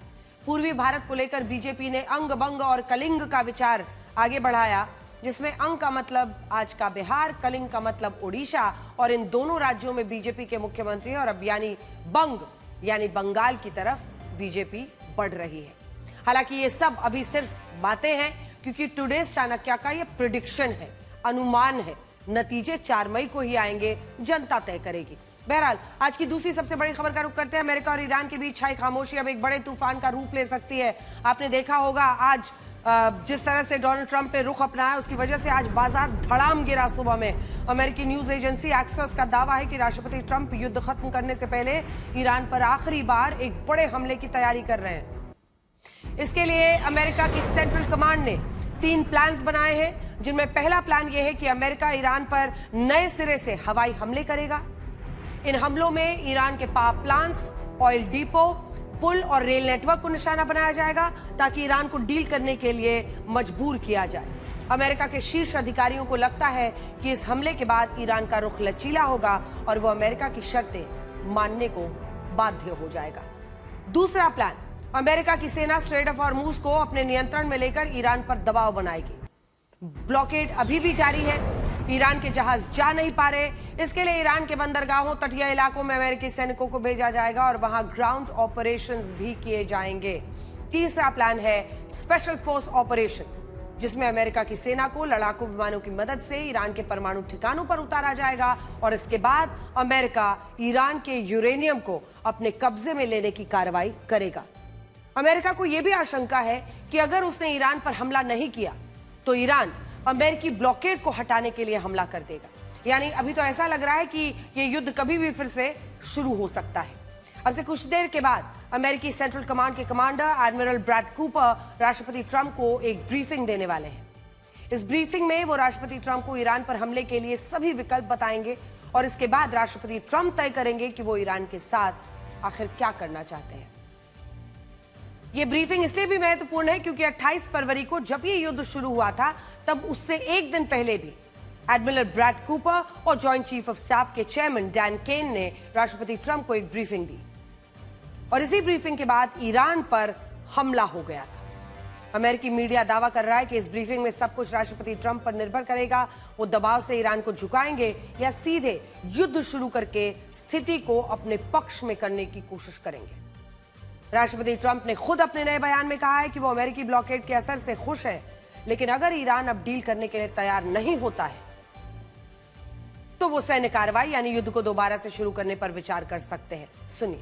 पूर्वी भारत को लेकर बीजेपी ने अंग बंग और कलिंग का विचार आगे बढ़ाया, जिसमें अंग का मतलब आज का बिहार, कलिंग का मतलब ओडिशा, और इन दोनों राज्यों में बीजेपी के मुख्यमंत्री और अब यानी बंग यानी बंगाल की तरफ बीजेपी बढ़ रही है। हालांकि ये सब अभी सिर्फ बातें हैं, क्योंकि टुडेस चाणक्य का ये प्रिडिक्शन है, अनुमान है, नतीजे 4 मई को ही आएंगे, जनता तय करेगी। बहरहाल आज की दूसरी सबसे बड़ी खबर का रुख करते हैं। अमेरिका और ईरान के बीच छाई खामोशी अब एक बड़े तूफान का रूप ले सकती है। आपने देखा होगा आज जिस तरह से डोनाल्ड ट्रंप ने रुख अपनाया, उसकी वजह से आज बाजार धड़ाम गिरा सुबह में। अमेरिकी न्यूज एजेंसी एक्सिस का दावा है कि राष्ट्रपति ट्रंप युद्ध खत्म करने से पहले ईरान पर आखिरी बार एक बड़े हमले की तैयारी कर रहे हैं। इसके लिए अमेरिका की सेंट्रल कमांड ने 3 प्लान्स बनाए हैं, जिनमें पहला प्लान यह है कि अमेरिका ईरान पर नए सिरे से हवाई हमले करेगा। इन हमलों में ईरान के पावर प्लांट्स, ऑयल डिपो, पुल और रेल नेटवर्क को निशाना बनाया जाएगा, ताकि ईरान को डील करने के लिए मजबूर किया जाए। अमेरिका के शीर्ष अधिकारियों को लगता है कि इस हमले के बाद ईरान का रुख लचीला होगा और वो अमेरिका की शर्तें मानने को बाध्य हो जाएगा। दूसरा प्लान, अमेरिका की सेना स्ट्रेट ऑफ हॉर्मुज को अपने नियंत्रण में लेकर ईरान पर दबाव बनाएगी। ब्लॉकेड अभी भी जारी है। ईरान के जहाज जा नहीं पा रहे, इसके लिए ईरान के बंदरगाहों, तटीय इलाकों में अमेरिकी सैनिकों को भेजा जाएगा और वहां ग्राउंड ऑपरेशंस भी किए जाएंगे। तीसरा प्लान है स्पेशल फोर्स ऑपरेशन, जिसमें अमेरिका की सेना को लड़ाकू विमानों की मदद से ईरान के परमाणु ठिकानों पर उतारा जाएगा और इसके बाद अमेरिका ईरान के यूरेनियम को अपने कब्जे में लेने की कार्रवाई करेगा। अमेरिका को यह भी आशंका है कि अगर उसने ईरान पर हमला नहीं किया तो ईरान अमेरिकी ब्लॉकेड को हटाने के लिए हमला कर देगा। यानी अभी तो ऐसा लग रहा है कि यह युद्ध कभी भी फिर से शुरू हो सकता है। अब से कुछ देर के बाद अमेरिकी सेंट्रल कमांड के कमांडर एडमिरल ब्रैड कूपर राष्ट्रपति ट्रंप को एक ब्रीफिंग देने वाले हैं। इस ब्रीफिंग में वो राष्ट्रपति ट्रंप को ईरान पर हमले के लिए सभी विकल्प बताएंगे और इसके बाद राष्ट्रपति ट्रंप तय करेंगे कि वो ईरान के साथ आखिर क्या करना चाहते हैं। ये ब्रीफिंग इसलिए भी महत्वपूर्ण है क्योंकि 28 फरवरी को जब ये युद्ध शुरू हुआ था तब उससे एक दिन पहले भी एडमिरल ब्रैड कूपर और जॉइंट चीफ ऑफ स्टाफ के चेयरमैन डैन केन ने राष्ट्रपति ट्रंप को एक ब्रीफिंग दी और इसी ब्रीफिंग के बाद ईरान पर हमला हो गया था। अमेरिकी मीडिया दावा कर रहा है कि इस ब्रीफिंग में सब कुछ राष्ट्रपति ट्रंप पर निर्भर करेगा। वो दबाव से ईरान को झुकाएंगे या सीधे युद्ध शुरू करके स्थिति को अपने पक्ष में करने की कोशिश करेंगे। राष्ट्रपति ट्रंप ने खुद अपने नए बयान में कहा है कि वो अमेरिकी ब्लॉकेड के असर से खुश है, लेकिन अगर ईरान अब डील करने के लिए तैयार नहीं होता है तो वो सैन्य कार्रवाई यानी युद्ध को दोबारा से शुरू करने पर विचार कर सकते हैं। सुनिए।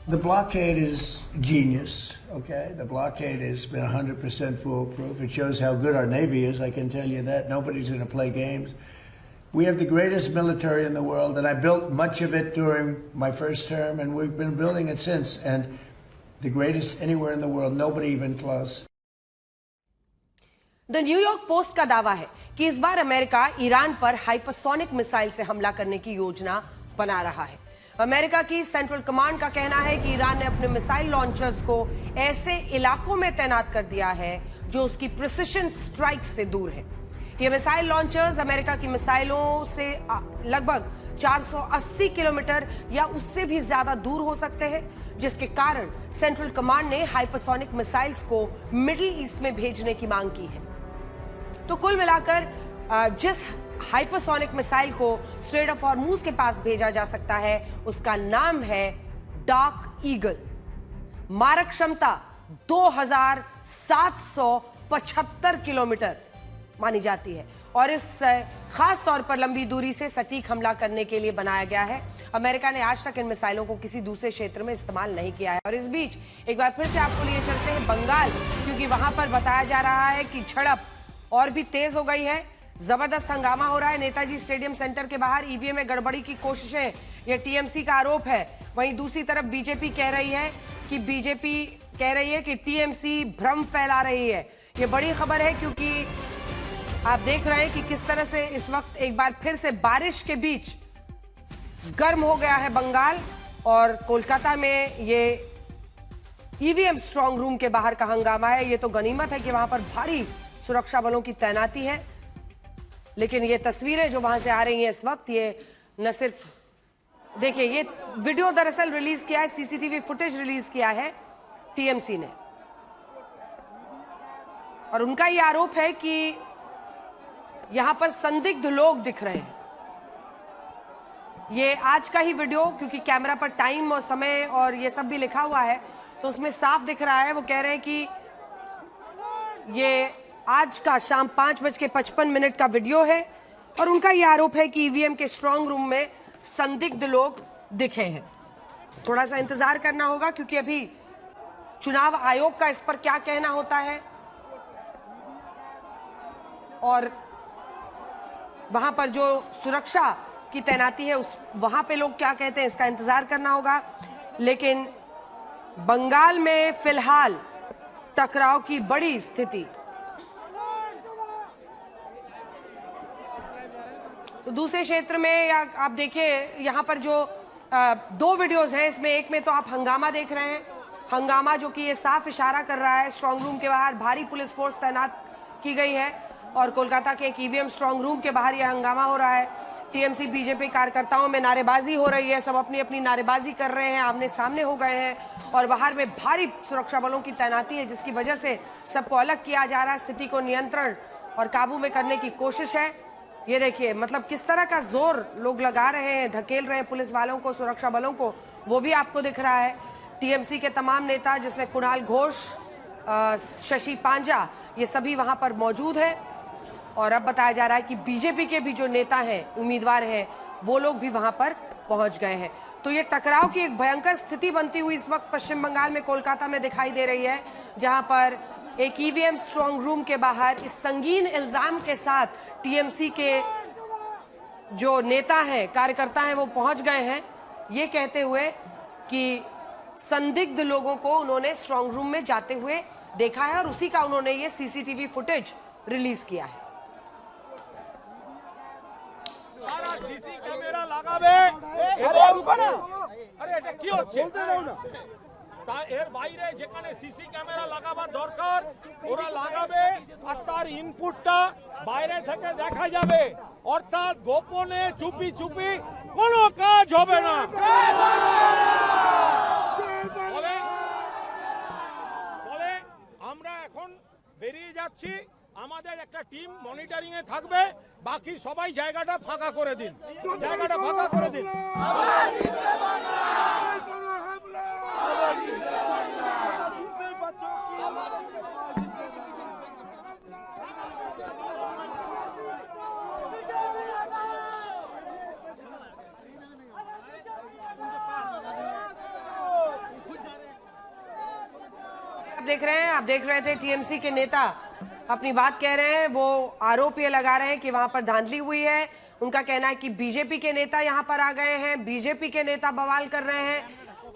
The blockade is genius, okay? The blockade has been 100% foolproof. It shows how good our Navy is, I can tell you that. Nobody's going to play games. We have the greatest military in the world, and I built much of it during my first term, and we've been building it since. And the greatest anywhere in the world, nobody even close. The New York post का दावा है कि इस बार America Iran पर hypersonic missile से हमला करने की योजना बना रहा है। अमेरिका की सेंट्रल कमांड का कहना है कि ईरान ने अपने मिसाइल लॉन्चर्स को ऐसे इलाकों में तैनात कर दिया है जो उसकी प्रिसिशन स्ट्राइक से दूर है। ये मिसाइल लॉन्चर्स अमेरिका की मिसाइलों से लगभग 480 किलोमीटर या उससे भी ज्यादा दूर हो सकते हैं, जिसके कारण सेंट्रल कमांड ने हाइपरसोनिक मिसाइल्स को मिडिल ईस्ट में भेजने की मांग की है। तो कुल मिलाकर जिस हाइपरसोनिक मिसाइल को स्ट्रेट ऑफ हॉर्मुज के पास भेजा जा सकता है उसका नाम है डार्क ईगल। मारक क्षमता 2775 किलोमीटर मानी जाती है और इस खास तौर पर लंबी दूरी से सटीक हमला करने के लिए बनाया गया है। अमेरिका ने आज तक इन मिसाइलों को किसी दूसरे क्षेत्र में इस्तेमाल नहीं किया है। और इस बीच एक बार फिर से आपको लिए चलते हैं बंगाल, क्योंकि वहां पर बताया जा रहा है कि झड़प और भी तेज हो गई है। जबरदस्त हंगामा हो रहा है नेताजी स्टेडियम सेंटर के बाहर। ईवीएम में गड़बड़ी की कोशिशें, यह टीएमसी का आरोप है। वहीं दूसरी तरफ बीजेपी कह रही है कि टीएमसी भ्रम फैला रही है। यह बड़ी खबर है क्योंकि आप देख रहे हैं कि किस तरह से इस वक्त एक बार फिर से बारिश के बीच गर्म हो गया है बंगाल और कोलकाता में ये ईवीएम स्ट्रांग रूम के बाहर का हंगामा है। ये तो गनीमत है कि वहां पर भारी सुरक्षा बलों की तैनाती है, लेकिन ये तस्वीरें जो वहां से आ रही हैं इस वक्त, ये न सिर्फ देखिए, ये वीडियो दरअसल रिलीज किया है, सीसीटीवी फुटेज रिलीज किया है टीएमसी ने और उनका ये आरोप है कि यहां पर संदिग्ध लोग दिख रहे हैं। ये आज का ही वीडियो, क्योंकि कैमरा पर टाइम और समय और ये सब भी लिखा हुआ है तो उसमें साफ दिख रहा है। वो कह रहे हैं कि ये आज का शाम 5:55 का वीडियो है और उनका यह आरोप है कि ईवीएम के स्ट्रांग रूम में संदिग्ध लोग दिखे हैं। थोड़ा सा इंतजार करना होगा क्योंकि अभी चुनाव आयोग का इस पर क्या कहना होता है और वहां पर जो सुरक्षा की तैनाती है वहां पे लोग क्या कहते हैं, इसका इंतजार करना होगा। लेकिन बंगाल में फिलहाल टकराव की बड़ी स्थिति। तो दूसरे क्षेत्र में या आप देखिए यहां पर जो 2 वीडियोस हैं, इसमें एक में तो आप हंगामा देख रहे हैं। हंगामा जो कि ये साफ इशारा कर रहा है स्ट्रांग रूम के बाहर भारी पुलिस फोर्स तैनात की गई है और कोलकाता के एक ईवीएम स्ट्रांग रूम के बाहर यह हंगामा हो रहा है। टीएमसी बीजेपी कार्यकर्ताओं में नारेबाजी हो रही है, सब अपनी अपनी नारेबाजी कर रहे हैं, आमने सामने हो गए हैं और बाहर में भारी सुरक्षा बलों की तैनाती है जिसकी वजह से सबको अलग किया जा रहा है। स्थिति को नियंत्रण और काबू में करने की कोशिश है। ये देखिए, मतलब किस तरह का जोर लोग लगा रहे हैं, धकेल रहे हैं पुलिस वालों को, सुरक्षा बलों को, वो भी आपको दिख रहा है। टीएमसी के तमाम नेता, जिसमें कुणाल घोष, शशि पांजा, ये सभी वहां पर मौजूद है। और अब बताया जा रहा है कि बीजेपी के भी जो नेता हैं, उम्मीदवार हैं, वो लोग भी वहां पर पहुंच गए हैं। तो ये टकराव की एक भयंकर स्थिति बनती हुई इस वक्त पश्चिम बंगाल में कोलकाता में दिखाई दे रही है, जहां पर एक ईवीएम स्ट्रांग रूम के बाहर इस संगीन इल्जाम के साथ टीएमसी के जो नेता हैं, कार्यकर्ता हैं, वो पहुंच गए हैं, ये कहते हुए कि संदिग्ध लोगों को उन्होंने स्ट्रांग रूम में जाते हुए देखा है और उसी का उन्होंने ये सीसीटीवी फुटेज रिलीज किया है। সারা সিসি ক্যামেরা লাগাবে, আরে এটা কি হচ্ছে? তা এর বাইরে যেখানে সিসি ক্যামেরা লাগাবার দরকার ওরা লাগাবে, আর তার ইনপুটটা বাইরে থেকে দেখা যাবে। অর্থাৎ গোপনে চুপি চুপি কোনো কাজ হবে না। ফলে আমরা এখন বেরিয়ে যাচ্ছি, আমাদের একটা টিম মনিটরিং এ থাকবে, বাকি সবাই জায়গাটা ফাঁকা করে দিন, জায়গাটা ফাঁকা করে দিন। आप देख रहे थे टीएमसी के नेता अपनी बात कह रहे हैं। वो आरोप ये लगा रहे हैं कि वहां पर धांधली हुई है। उनका कहना है कि बीजेपी के नेता यहां पर आ गए हैं, बीजेपी के नेता बवाल कर रहे हैं।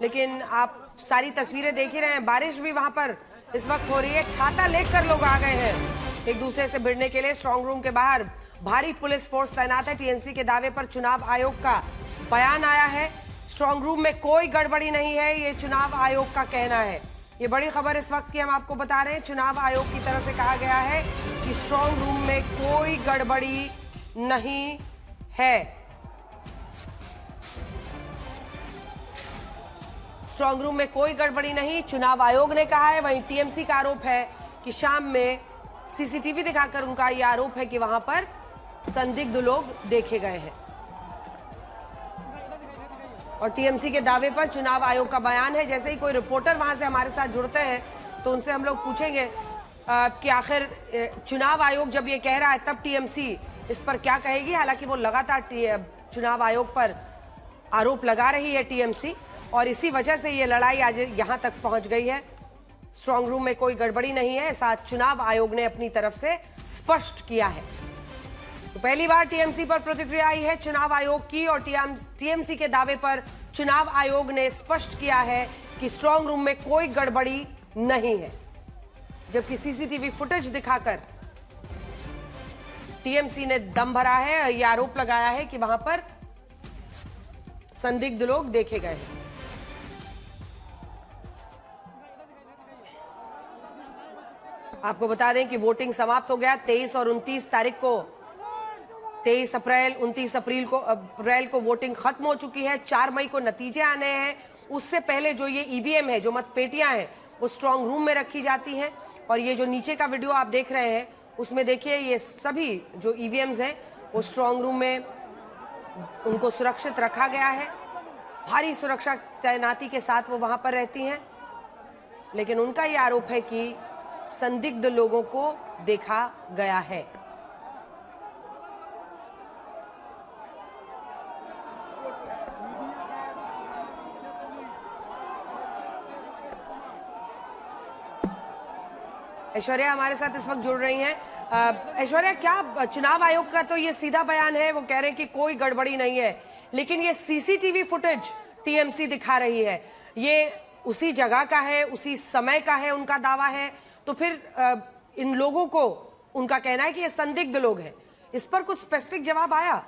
लेकिन आप सारी तस्वीरें देख ही रहे हैं, बारिश भी वहां पर इस वक्त हो रही है, छाता लेकर लोग आ गए हैं एक दूसरे से भिड़ने के लिए। स्ट्रांग रूम के बाहर भारी पुलिस फोर्स तैनात है। टीएमसी के दावे पर चुनाव आयोग का बयान आया है। स्ट्रांग रूम में कोई गड़बड़ी नहीं है, ये चुनाव आयोग का कहना है। ये बड़ी खबर इस वक्त की हम आपको बता रहे हैं। चुनाव आयोग की तरफ से कहा गया है कि स्ट्रांग रूम में कोई गड़बड़ी नहीं है। स्ट्रांग रूम में कोई गड़बड़ी नहीं, चुनाव आयोग ने कहा है। वहीं टीएमसी का आरोप है कि शाम में सीसीटीवी दिखाकर उनका यह आरोप है कि वहां पर संदिग्ध लोग देखे गए हैं। और टीएमसी के दावे पर चुनाव आयोग का बयान है। जैसे ही कोई रिपोर्टर वहां से हमारे साथ जुड़ते हैं तो उनसे हम लोग पूछेंगे कि आखिर चुनाव आयोग जब ये कह रहा है तब टीएमसी इस पर क्या कहेगी। हालांकि वो लगातार चुनाव आयोग पर आरोप लगा रही है टीएमसी, और इसी वजह से ये लड़ाई आज यहां तक पहुंच गई है। स्ट्रांग रूम में कोई गड़बड़ी नहीं है, ऐसा चुनाव आयोग ने अपनी तरफ से स्पष्ट किया है। तो पहली बार टीएमसी पर प्रतिक्रिया आई है चुनाव आयोग की, और टीएमसी के दावे पर चुनाव आयोग ने स्पष्ट किया है कि स्ट्रांग रूम में कोई गड़बड़ी नहीं है। जबकि सीसीटीवी फुटेज दिखाकर टीएमसी ने दम भरा है, यह आरोप लगाया है कि वहां पर संदिग्ध लोग देखे गए हैं। आपको बता दें कि वोटिंग समाप्त हो गया। 23 और 29 तारीख को, 23 अप्रैल 29 अप्रैल को वोटिंग खत्म हो चुकी है। 4 मई को नतीजे आने हैं। उससे पहले जो ये ईवीएम है, जो मतपेटियां हैं, वो स्ट्रांग रूम में रखी जाती हैं। और ये जो नीचे का वीडियो आप देख रहे हैं उसमें देखिए, ये सभी जो ईवीएम्स हैं वो स्ट्रांग रूम में उनको सुरक्षित रखा गया है। भारी सुरक्षा तैनाती के साथ वो वहां पर रहती हैं। लेकिन उनका ये आरोप है कि संदिग्ध लोगों को देखा गया है। ऐश्वर्या हमारे साथ इस वक्त जुड़ रही हैं। ऐश्वर्या, क्या चुनाव आयोग का तो ये सीधा बयान है, वो कह रहे हैं कि कोई गड़बड़ी नहीं है, लेकिन ये सीसीटीवी फुटेज टीएमसी दिखा रही है, ये उसी जगह का है, उसी समय का है, उनका दावा है। तो फिर इन लोगों को उनका कहना है कि ये संदिग्ध लोग हैं। इस पर कुछ स्पेसिफिक जवाब आया?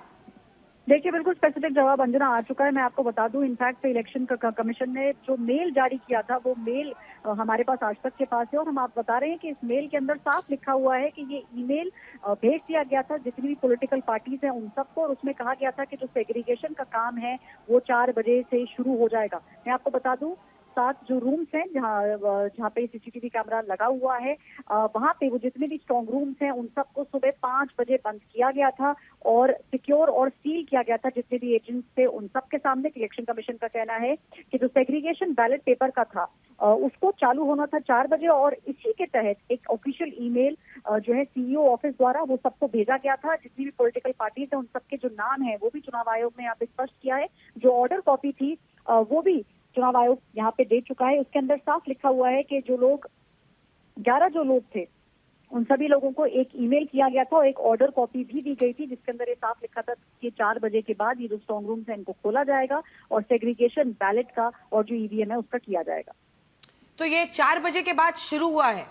देखिए, बिल्कुल स्पेसिफिक जवाब अंजना आ चुका है। मैं आपको बता दूं, इनफैक्ट इलेक्शन कमीशन ने जो मेल जारी किया था वो मेल हमारे पास आज तक के पास है, और हम आप बता रहे हैं कि इस मेल के अंदर साफ लिखा हुआ है कि ये ईमेल भेज दिया गया था जितनी भी पॉलिटिकल पार्टीज हैं उन सबको, और उसमें कहा गया था कि जो सेग्रीगेशन का काम है वो 4 बजे से शुरू हो जाएगा। मैं आपको बता दूं, साथ जो रूम्स हैं जहाँ पे सीसीटीवी कैमरा लगा हुआ है, वहाँ पे वो जितने भी स्ट्रॉन्ग रूम्स हैं उन सबको सुबह 5 बजे बंद किया गया था और सिक्योर और सील किया गया था जितने भी एजेंट्स थे उन सबके सामने। इलेक्शन कमीशन का कहना है कि जो सेग्रीगेशन बैलेट पेपर का था उसको चालू होना था 4 बजे और इसी के तहत एक ऑफिशियल ईमेल जो है सीईओ ऑफिस द्वारा वो सबको भेजा गया था। जितनी भी पॉलिटिकल पार्टीज है उन सबके जो नाम है वो भी चुनाव आयोग ने यहाँ पे स्पष्ट किया है। जो ऑर्डर कॉपी थी वो भी चुनाव आयोग यहाँ पे दे चुका है। उसके अंदर साफ लिखा हुआ है कि जो लोग 11 जो लोग थे उन सभी लोगों को एक ईमेल किया गया था और एक ऑर्डर कॉपी भी दी गई थी जिसके अंदर ये साफ लिखा था कि 4 बजे के बाद ये जो स्ट्रॉन्ग रूम्स है इनको खोला जाएगा और सेग्रीगेशन बैलेट का और जो ईवीएम है उसका किया जाएगा। तो ये 4 बजे के बाद शुरू हुआ है?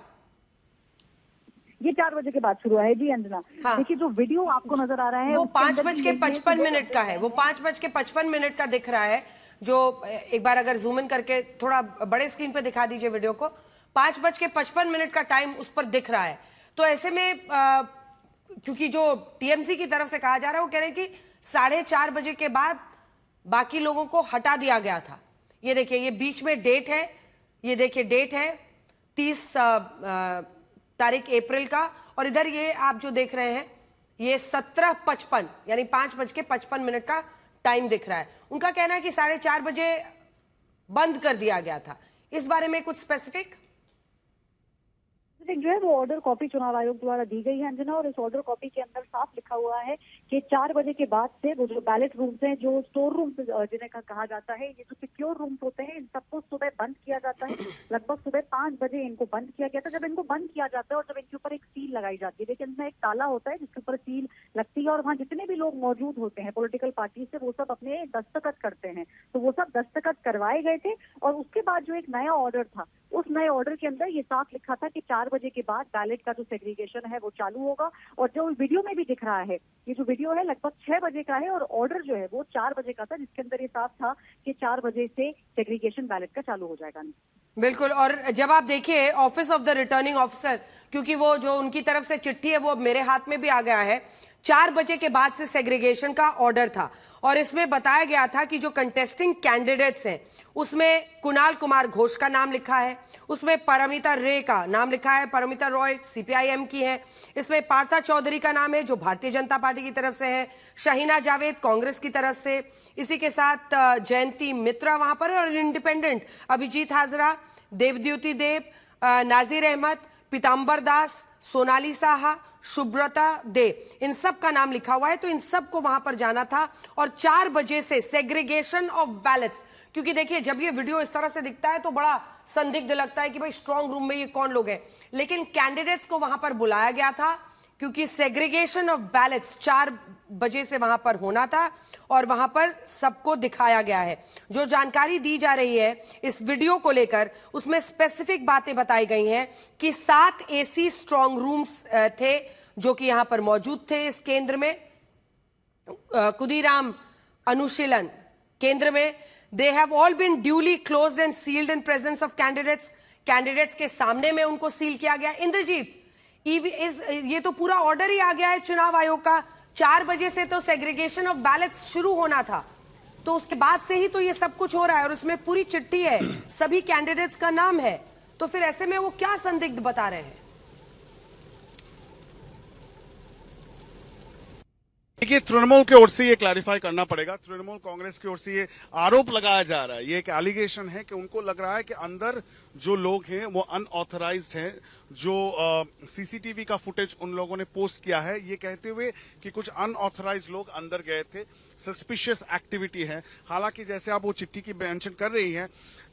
ये 4 बजे के बाद शुरू है जी अंजना। हाँ। देखिए जो वीडियो आपको नजर आ रहा है वो 5:55 का है, वो 5:55 का दिख रहा है। जो एक बार अगर जूम इन करके थोड़ा बड़े स्क्रीन पे दिखा दीजिए वीडियो को, 5:55 का टाइम उस पर दिख रहा है। तो ऐसे में क्योंकि जो टीएमसी की तरफ से कहा जा रहा है वो कह रहे हैं कि 4:30 बजे के बाद बाकी लोगों को हटा दिया गया था। ये देखिए, ये बीच में डेट है, ये देखिए डेट है 30 तारीख अप्रैल का, और इधर ये आप जो देख रहे हैं ये 17:55 यानी 5:55 का टाइम दिख रहा है। उनका कहना है कि 4:30 बजे बंद कर दिया गया था। इस बारे में कुछ स्पेसिफिक जो है वो ऑर्डर कॉपी चुनाव आयोग द्वारा दी गई है अंजना, और इस ऑर्डर कॉपी के अंदर साफ लिखा हुआ है कि 4 बजे के बाद से वो जो बैलेट रूम्स हैं, जो स्टोर रूम्स जिन्हें कहा जाता है, ये जो सिक्योर रूम्स होते हैं, इन सबको सुबह बंद किया जाता है। लगभग सुबह 5 बजे इनको बंद किया गया था। जब इनको बंद किया जाता है और जब इनके ऊपर एक सील लगाई जाती है, लेकिन इनमें एक ताला होता है जिसके ऊपर सील लगती है और वहाँ जितने भी लोग मौजूद होते हैं पॉलिटिकल पार्टी से, वो सब अपने दस्तखत करते हैं। तो वो सब दस्तखत करवाए गए थे और उसके बाद जो एक नया ऑर्डर था, उस नए ऑर्डर के अंदर ये साफ लिखा था कि 4 बजे के बाद बैलेट का जो सेग्रीगेशन है वो चालू होगा। और जो वीडियो में भी दिख रहा है, ये जो वीडियो है लगभग 6 बजे का है और ऑर्डर जो है वो 4 बजे का था, जिसके अंदर ये साफ था कि 4 बजे से सेग्रीगेशन बैलेट का चालू हो जाएगा। बिल्कुल। और जब आप देखिए office of the returning officer, क्योंकि वो जो उनकी तरफ से चिट्ठी है वो मेरे हाथ में भी आ गया है, 4 बजे के बाद से सेग्रीगेशन का ऑर्डर था और इसमें बताया गया था कि जो कंटेस्टिंग कैंडिडेट्स हैं उसमें कुणाल कुमार घोष का नाम लिखा है, उसमें परमिता रे का नाम लिखा है, परमिता रॉय सीपीआईएम की है, इसमें पार्था चौधरी का नाम है जो भारतीय जनता पार्टी की तरफ से है, शहीना जावेद कांग्रेस की तरफ से, इसी के साथ जयंती मित्रा वहां पर, और इंडिपेंडेंट अभिजीत हाजरा, देवद्युति देव, नाजिर अहमद, पीताम्बर दास, सोनाली साहा, शुभ्रता दे, इन सब का नाम लिखा हुआ है। तो इन सब को वहां पर जाना था और 4 बजे से सेग्रीगेशन ऑफ बैलेट्स, क्योंकि देखिए जब ये वीडियो इस तरह से दिखता है तो बड़ा संदिग्ध लगता है कि भाई स्ट्रांग रूम में ये कौन लोग हैं, लेकिन कैंडिडेट्स को वहां पर बुलाया गया था क्योंकि सेग्रीगेशन ऑफ बैलेट्स 4 बजे से वहां पर होना था और वहां पर सबको दिखाया गया है। जो जानकारी दी जा रही है इस वीडियो को लेकर, उसमें स्पेसिफिक बातें बताई गई हैं कि 7 एसी स्ट्रांग रूम्स थे जो कि यहां पर मौजूद थे इस केंद्र में, खुदीराम अनुशीलन केंद्र में। They have all been duly closed and sealed in presence of candidates के सामने में उनको सील किया गया। इंद्रजीत, ये तो पूरा ऑर्डर ही आ गया है चुनाव आयोग का, 4 बजे से तो सेग्रीगेशन ऑफ बैलेट्स शुरू होना था, तो उसके बाद से ही तो ये सब कुछ हो रहा है और उसमें पूरी चिट्ठी है, सभी कैंडिडेट्स का नाम है, तो फिर ऐसे में वो क्या संदिग्ध बता रहे हैं? देखिए, तृणमूल की ओर से ये क्लैरिफाई करना पड़ेगा। तृणमूल कांग्रेस की ओर से ये आरोप लगाया जा रहा है, ये एक एलिगेशन है कि उनको लग रहा है कि अंदर जो लोग हैं वो अनऑथराइज्ड हैं। जो सीसीटीवी का फुटेज उन लोगों ने पोस्ट किया है, ये कहते हुए कि कुछ अनऑथराइज्ड लोग अंदर गए थे, सस्पिशियस एक्टिविटी है। हालांकि जैसे आप वो चिट्ठी की मेंशन कर रही हैं,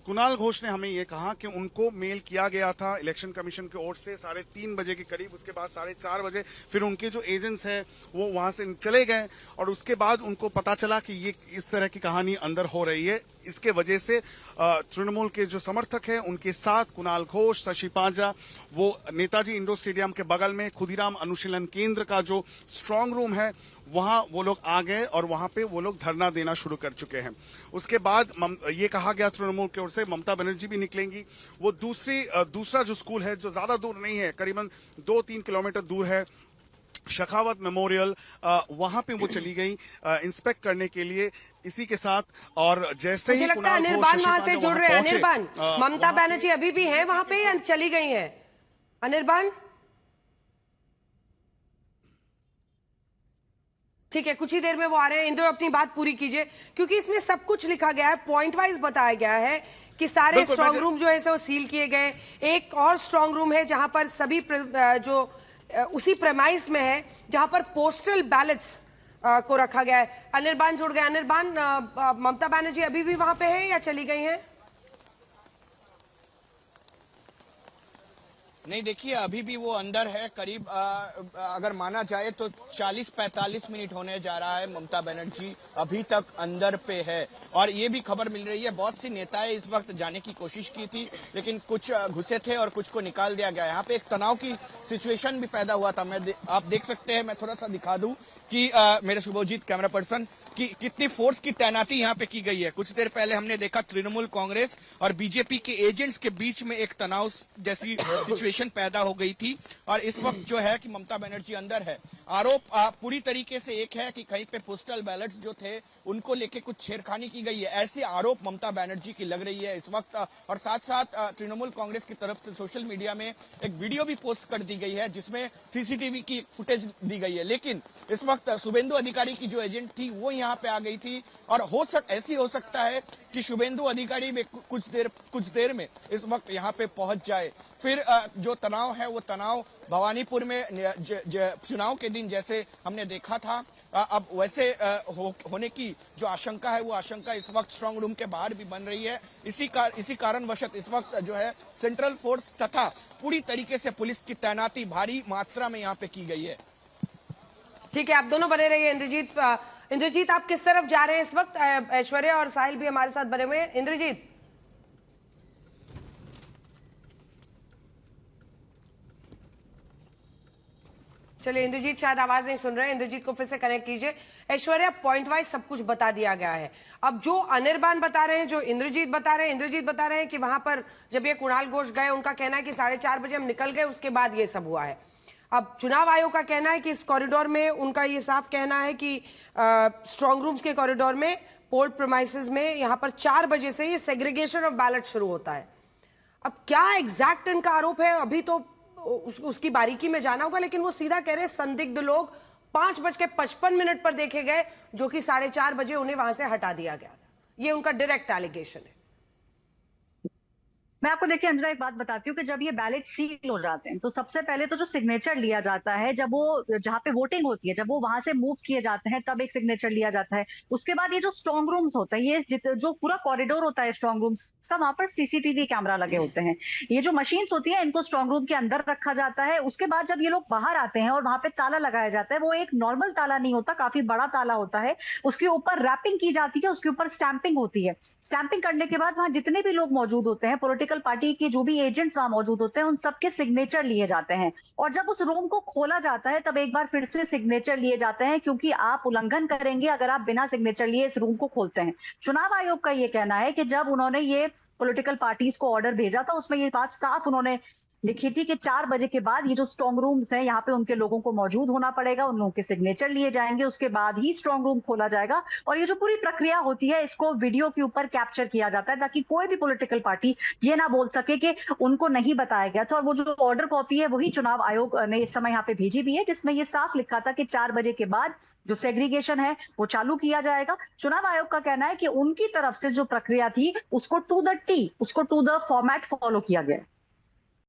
कुणाल घोष ने हमें ये कहा कि उनको मेल किया गया था इलेक्शन कमीशन की ओर से 3:30 बजे के करीब, उसके बाद 4:30 बजे फिर उनके जो एजेंट्स हैं वो वहां से चले गए और उसके बाद उनको पता चला कि ये इस तरह की कहानी अंदर हो रही है। इसके वजह से तृणमूल के जो समर्थक हैं उनके साथ कुणाल घोष, शशि पांजा, वो नेताजी इंडोर स्टेडियम के बगल में खुदीराम अनुशीलन केंद्र का जो स्ट्रांग रूम है वहां वो लोग आ गए और वहां पे वो लोग धरना देना शुरू कर चुके हैं। उसके बाद ये कहा गया तृणमूल की ओर से ममता बनर्जी भी निकलेंगी। वो दूसरा जो स्कूल है जो ज्यादा दूर नहीं है, करीबन 2-3 किलोमीटर दूर है, शेखावत मेमोरियल, वहां पे वो चली गई इंस्पेक्ट करने के लिए। इसी के साथ और जैसे मुझे ही लगता है कुणाल घोष, अनिर्बान शशि वहां से पांडे जुड़ वहां रहे हैं। पहुंचे, अनिर्बान, ममता वहां बनर्जी अभी भी है वहां पे या चली गई हैं? अनिर्बान, ठीक है, कुछ ही देर में वो आ रहे हैं। इंदु, अपनी बात पूरी कीजिए, क्योंकि इसमें सब कुछ लिखा गया है, पॉइंट वाइज बताया गया है कि सारे स्ट्रांग रूम जो है वो सील किए गए। एक और स्ट्रांग रूम है जहां पर सभी जो उसी प्रेमाइस में है जहां पर पोस्टल बैलेट्स को रखा गया है। अनिर्बान जुड़ गए। अनिर्बान, ममता बनर्जी अभी भी वहां पे है या चली गई हैं? नहीं, देखिए अभी भी वो अंदर है। करीब अगर माना जाए तो 40-45 मिनट होने जा रहा है। ममता बनर्जी अभी तक अंदर पे है। और ये भी खबर मिल रही है, बहुत सी नेताएं इस वक्त जाने की कोशिश की थी, लेकिन कुछ घुसे थे और कुछ को निकाल दिया गया। यहाँ पे एक तनाव की सिचुएशन भी पैदा हुआ था। आप देख सकते हैं, मैं थोड़ा सा दिखा दूं कि मेरे शुभोजीत कैमरा पर्सन कि कितनी फोर्स की तैनाती यहाँ पे की गई है। कुछ देर पहले हमने देखा तृणमूल कांग्रेस और बीजेपी के एजेंट्स के बीच में एक तनाव जैसी सिचुएशन पैदा हो गई थी। और इस वक्त जो है कि ममता बनर्जी अंदर है। आरोप पूरी तरीके से एक है कि कहीं पे पोस्टल बैलेट्स जो थे उनको लेके कुछ छेड़खानी की गई है, ऐसे आरोप ममता बनर्जी की लग रही है इस वक्त। और साथ साथ तृणमूल कांग्रेस की तरफ से सोशल मीडिया में एक वीडियो भी पोस्ट कर दी गई है जिसमें सीसीटीवी की फुटेज दी गई है। लेकिन इस वक्त शुभेंदु अधिकारी की जो एजेंट थी वो यहाँ पे आ गई थी। और ऐसी हो सकता है कि शुभेंदु अधिकारी में कुछ देर में इस वक्त यहाँ पे पहुंच जाए। फिर जो तनाव है वो तनाव भवानीपुर में चुनाव के दिन जैसे हमने देखा था, अब वैसे होने की जो आशंका है वो आशंका इस वक्त स्ट्रांग रूम के बाहर भी बन रही है। इसी कारणवश इस वक्त जो है सेंट्रल फोर्स तथा पूरी तरीके से पुलिस की तैनाती भारी मात्रा में यहाँ पे की गई है। ठीक है, आप दोनों बने रहिए। इंद्रजीत, आप किस तरफ जा रहे हैं इस वक्त? ऐश्वर्या और साहिल भी हमारे साथ बने हुए हैं। इंद्रजीत, चलिए, इंद्रजीत शायद आवाज नहीं सुन रहे हैं। इंद्रजीत को फिर से कनेक्ट कीजिए। ऐश्वर्या, पॉइंट वाइज सब कुछ बता दिया गया है। अब जो अनिर्बान बता रहे हैं, जो इंद्रजीत बता रहे हैं कि वहां पर जब ये कुणाल घोष गए, उनका कहना है कि 4:30 बजे हम निकल गए, उसके बाद ये सब हुआ है। अब चुनाव आयोग का कहना है कि इस कॉरिडोर में, उनका ये साफ कहना है कि स्ट्रांग रूम्स के कॉरिडोर में, पोल प्रेमाइसेस में, यहाँ पर 4 बजे से ये सेग्रीगेशन ऑफ बैलेट शुरू होता है। अब क्या एग्जैक्ट इनका आरोप है अभी तो उसकी बारीकी में जाना होगा, लेकिन वो सीधा कह रहे हैं संदिग्ध लोग 5:55 पर देखे गए, जो कि 4:30 बजे उन्हें वहां से हटा दिया गया था। ये उनका डायरेक्ट एलिगेशन है। मैं आपको देखिए अंजना एक बात बताती हूँ कि जब ये बैलेट सील हो जाते हैं तो सबसे पहले तो जो सिग्नेचर लिया जाता है, जब वो जहाँ पे वोटिंग होती है, जब वो वहां से मूव किए जाते हैं तब एक सिग्नेचर लिया जाता है। उसके बाद ये जो स्ट्रांग रूम्स होता है, ये जो पूरा कॉरिडोर होता है स्ट्रांग रूम्स का, वहां पर सीसीटीवी कैमरा लगे होते हैं। ये जो मशीन्स होती है इनको स्ट्रांग रूम के अंदर रखा जाता है। उसके बाद जब ये लोग बाहर आते हैं और वहां पे ताला लगाया जाता है, वो एक नॉर्मल ताला नहीं होता, काफी बड़ा ताला होता है। उसके ऊपर रैपिंग की जाती है, उसके ऊपर स्टैंपिंग होती है। स्टैंपिंग करने के बाद वहां जितने भी लोग मौजूद होते हैं, पॉलिटिकल पार्टी के जो भी एजेंट्स वहां मौजूद होते हैं, उन सबके सिग्नेचर लिए जाते हैं। और जब उस रूम को खोला जाता है तब एक बार फिर से सिग्नेचर लिए जाते हैं, क्योंकि आप उल्लंघन करेंगे अगर आप बिना सिग्नेचर लिए इस रूम को खोलते हैं। चुनाव आयोग का ये कहना है कि जब उन्होंने ये पॉलिटिकल पार्टीज को ऑर्डर भेजा था, उसमें ये बात साफ उन्होंने लिखी थी कि 4 बजे के बाद ये जो स्ट्रांग रूम्स हैं, यहाँ पे उनके लोगों को मौजूद होना पड़ेगा, उन लोगों के सिग्नेचर लिए जाएंगे, उसके बाद ही स्ट्रांग रूम खोला जाएगा। और ये जो पूरी प्रक्रिया होती है, इसको वीडियो के ऊपर कैप्चर किया जाता है ताकि कोई भी पॉलिटिकल पार्टी ये ना बोल सके कि उनको नहीं बताया गया था। और वो जो ऑर्डर कॉपी है वही चुनाव आयोग ने इस समय यहाँ पे भेजी भी है, जिसमें ये साफ लिखा था कि 4 बजे के बाद जो सेग्रीगेशन है वो चालू किया जाएगा। चुनाव आयोग का कहना है कि उनकी तरफ से जो प्रक्रिया थी उसको टू द फॉर्मेट फॉलो किया गया।